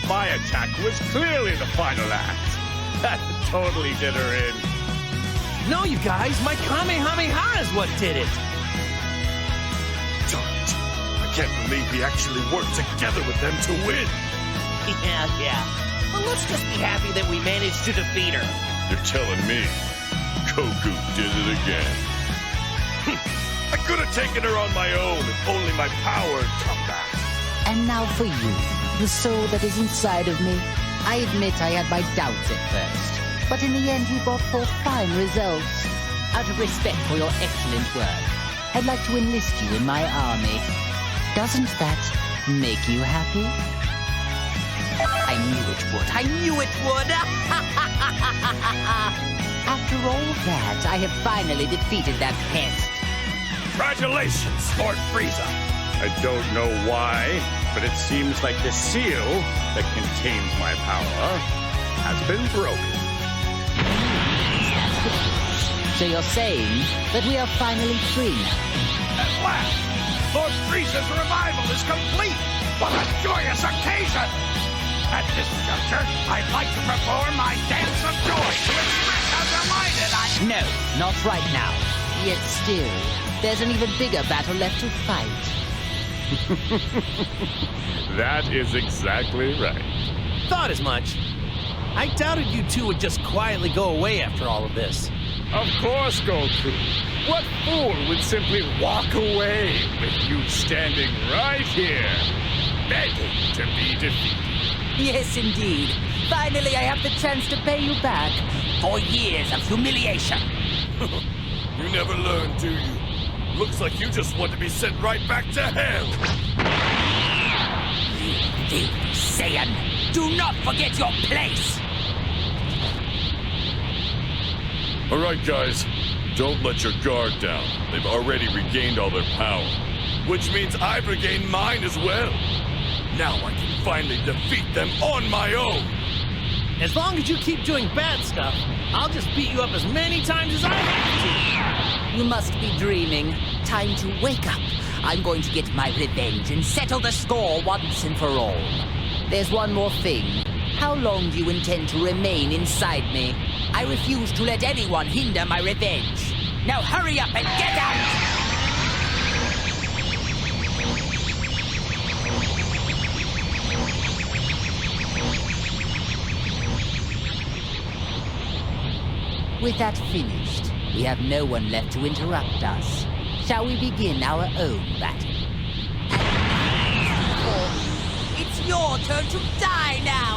My attack was clearly the final act. That totally did her in. No, you guys, my Kamehameha is what did it. Darn it. I can't believe we actually worked together with them to win. Yeah. Well, let's just be happy that we managed to defeat her. You're telling me Goku did it again. I could have taken her on my own if only my power had come back. And now for you, the soul that is inside of me. I admit I had my doubts at first, but in the end you brought forth fine results. Out of respect for your excellent work, I'd like to enlist you in my army. Doesn't that make you happy? I knew it would. I knew it would. After all that, I have finally defeated that pest. Congratulations, Lord Frieza. I don't know why, but it seems like the seal that contains my power has been broken. So you're saying that we are finally free now? At last, Lord Frieza's revival is complete. What a joyous occasion! At this juncture, I'd like to perform my dance of joy to express how delighted I am. No, not right now. Yet still, there's an even bigger battle left to fight. That is exactly right. Thought as much. I doubted you two would just quietly go away after all of this. Of course, Goku. What fool would simply walk away with you standing right here, begging to be defeated? Yes, indeed. Finally, I have the chance to pay you back for years of humiliation. You never learn, do you? Looks like you just want to be sent right back to hell. You filthy Saiyan! Do not forget your place! All right, guys. Don't let your guard down. They've already regained all their power. Which means I've regained mine as well. Now I can finally defeat them on my own. As long as you keep doing bad stuff, I'll just beat you up as many times as I have You must be dreaming. Time to wake up. I'm going to get my revenge and settle the score once and for all. There's one more thing. How long do you intend to remain inside me? I refuse to let anyone hinder my revenge. Now hurry up and get out! With that finished, we have no one left to interrupt us. Shall we begin our own battle? It's your turn to die now!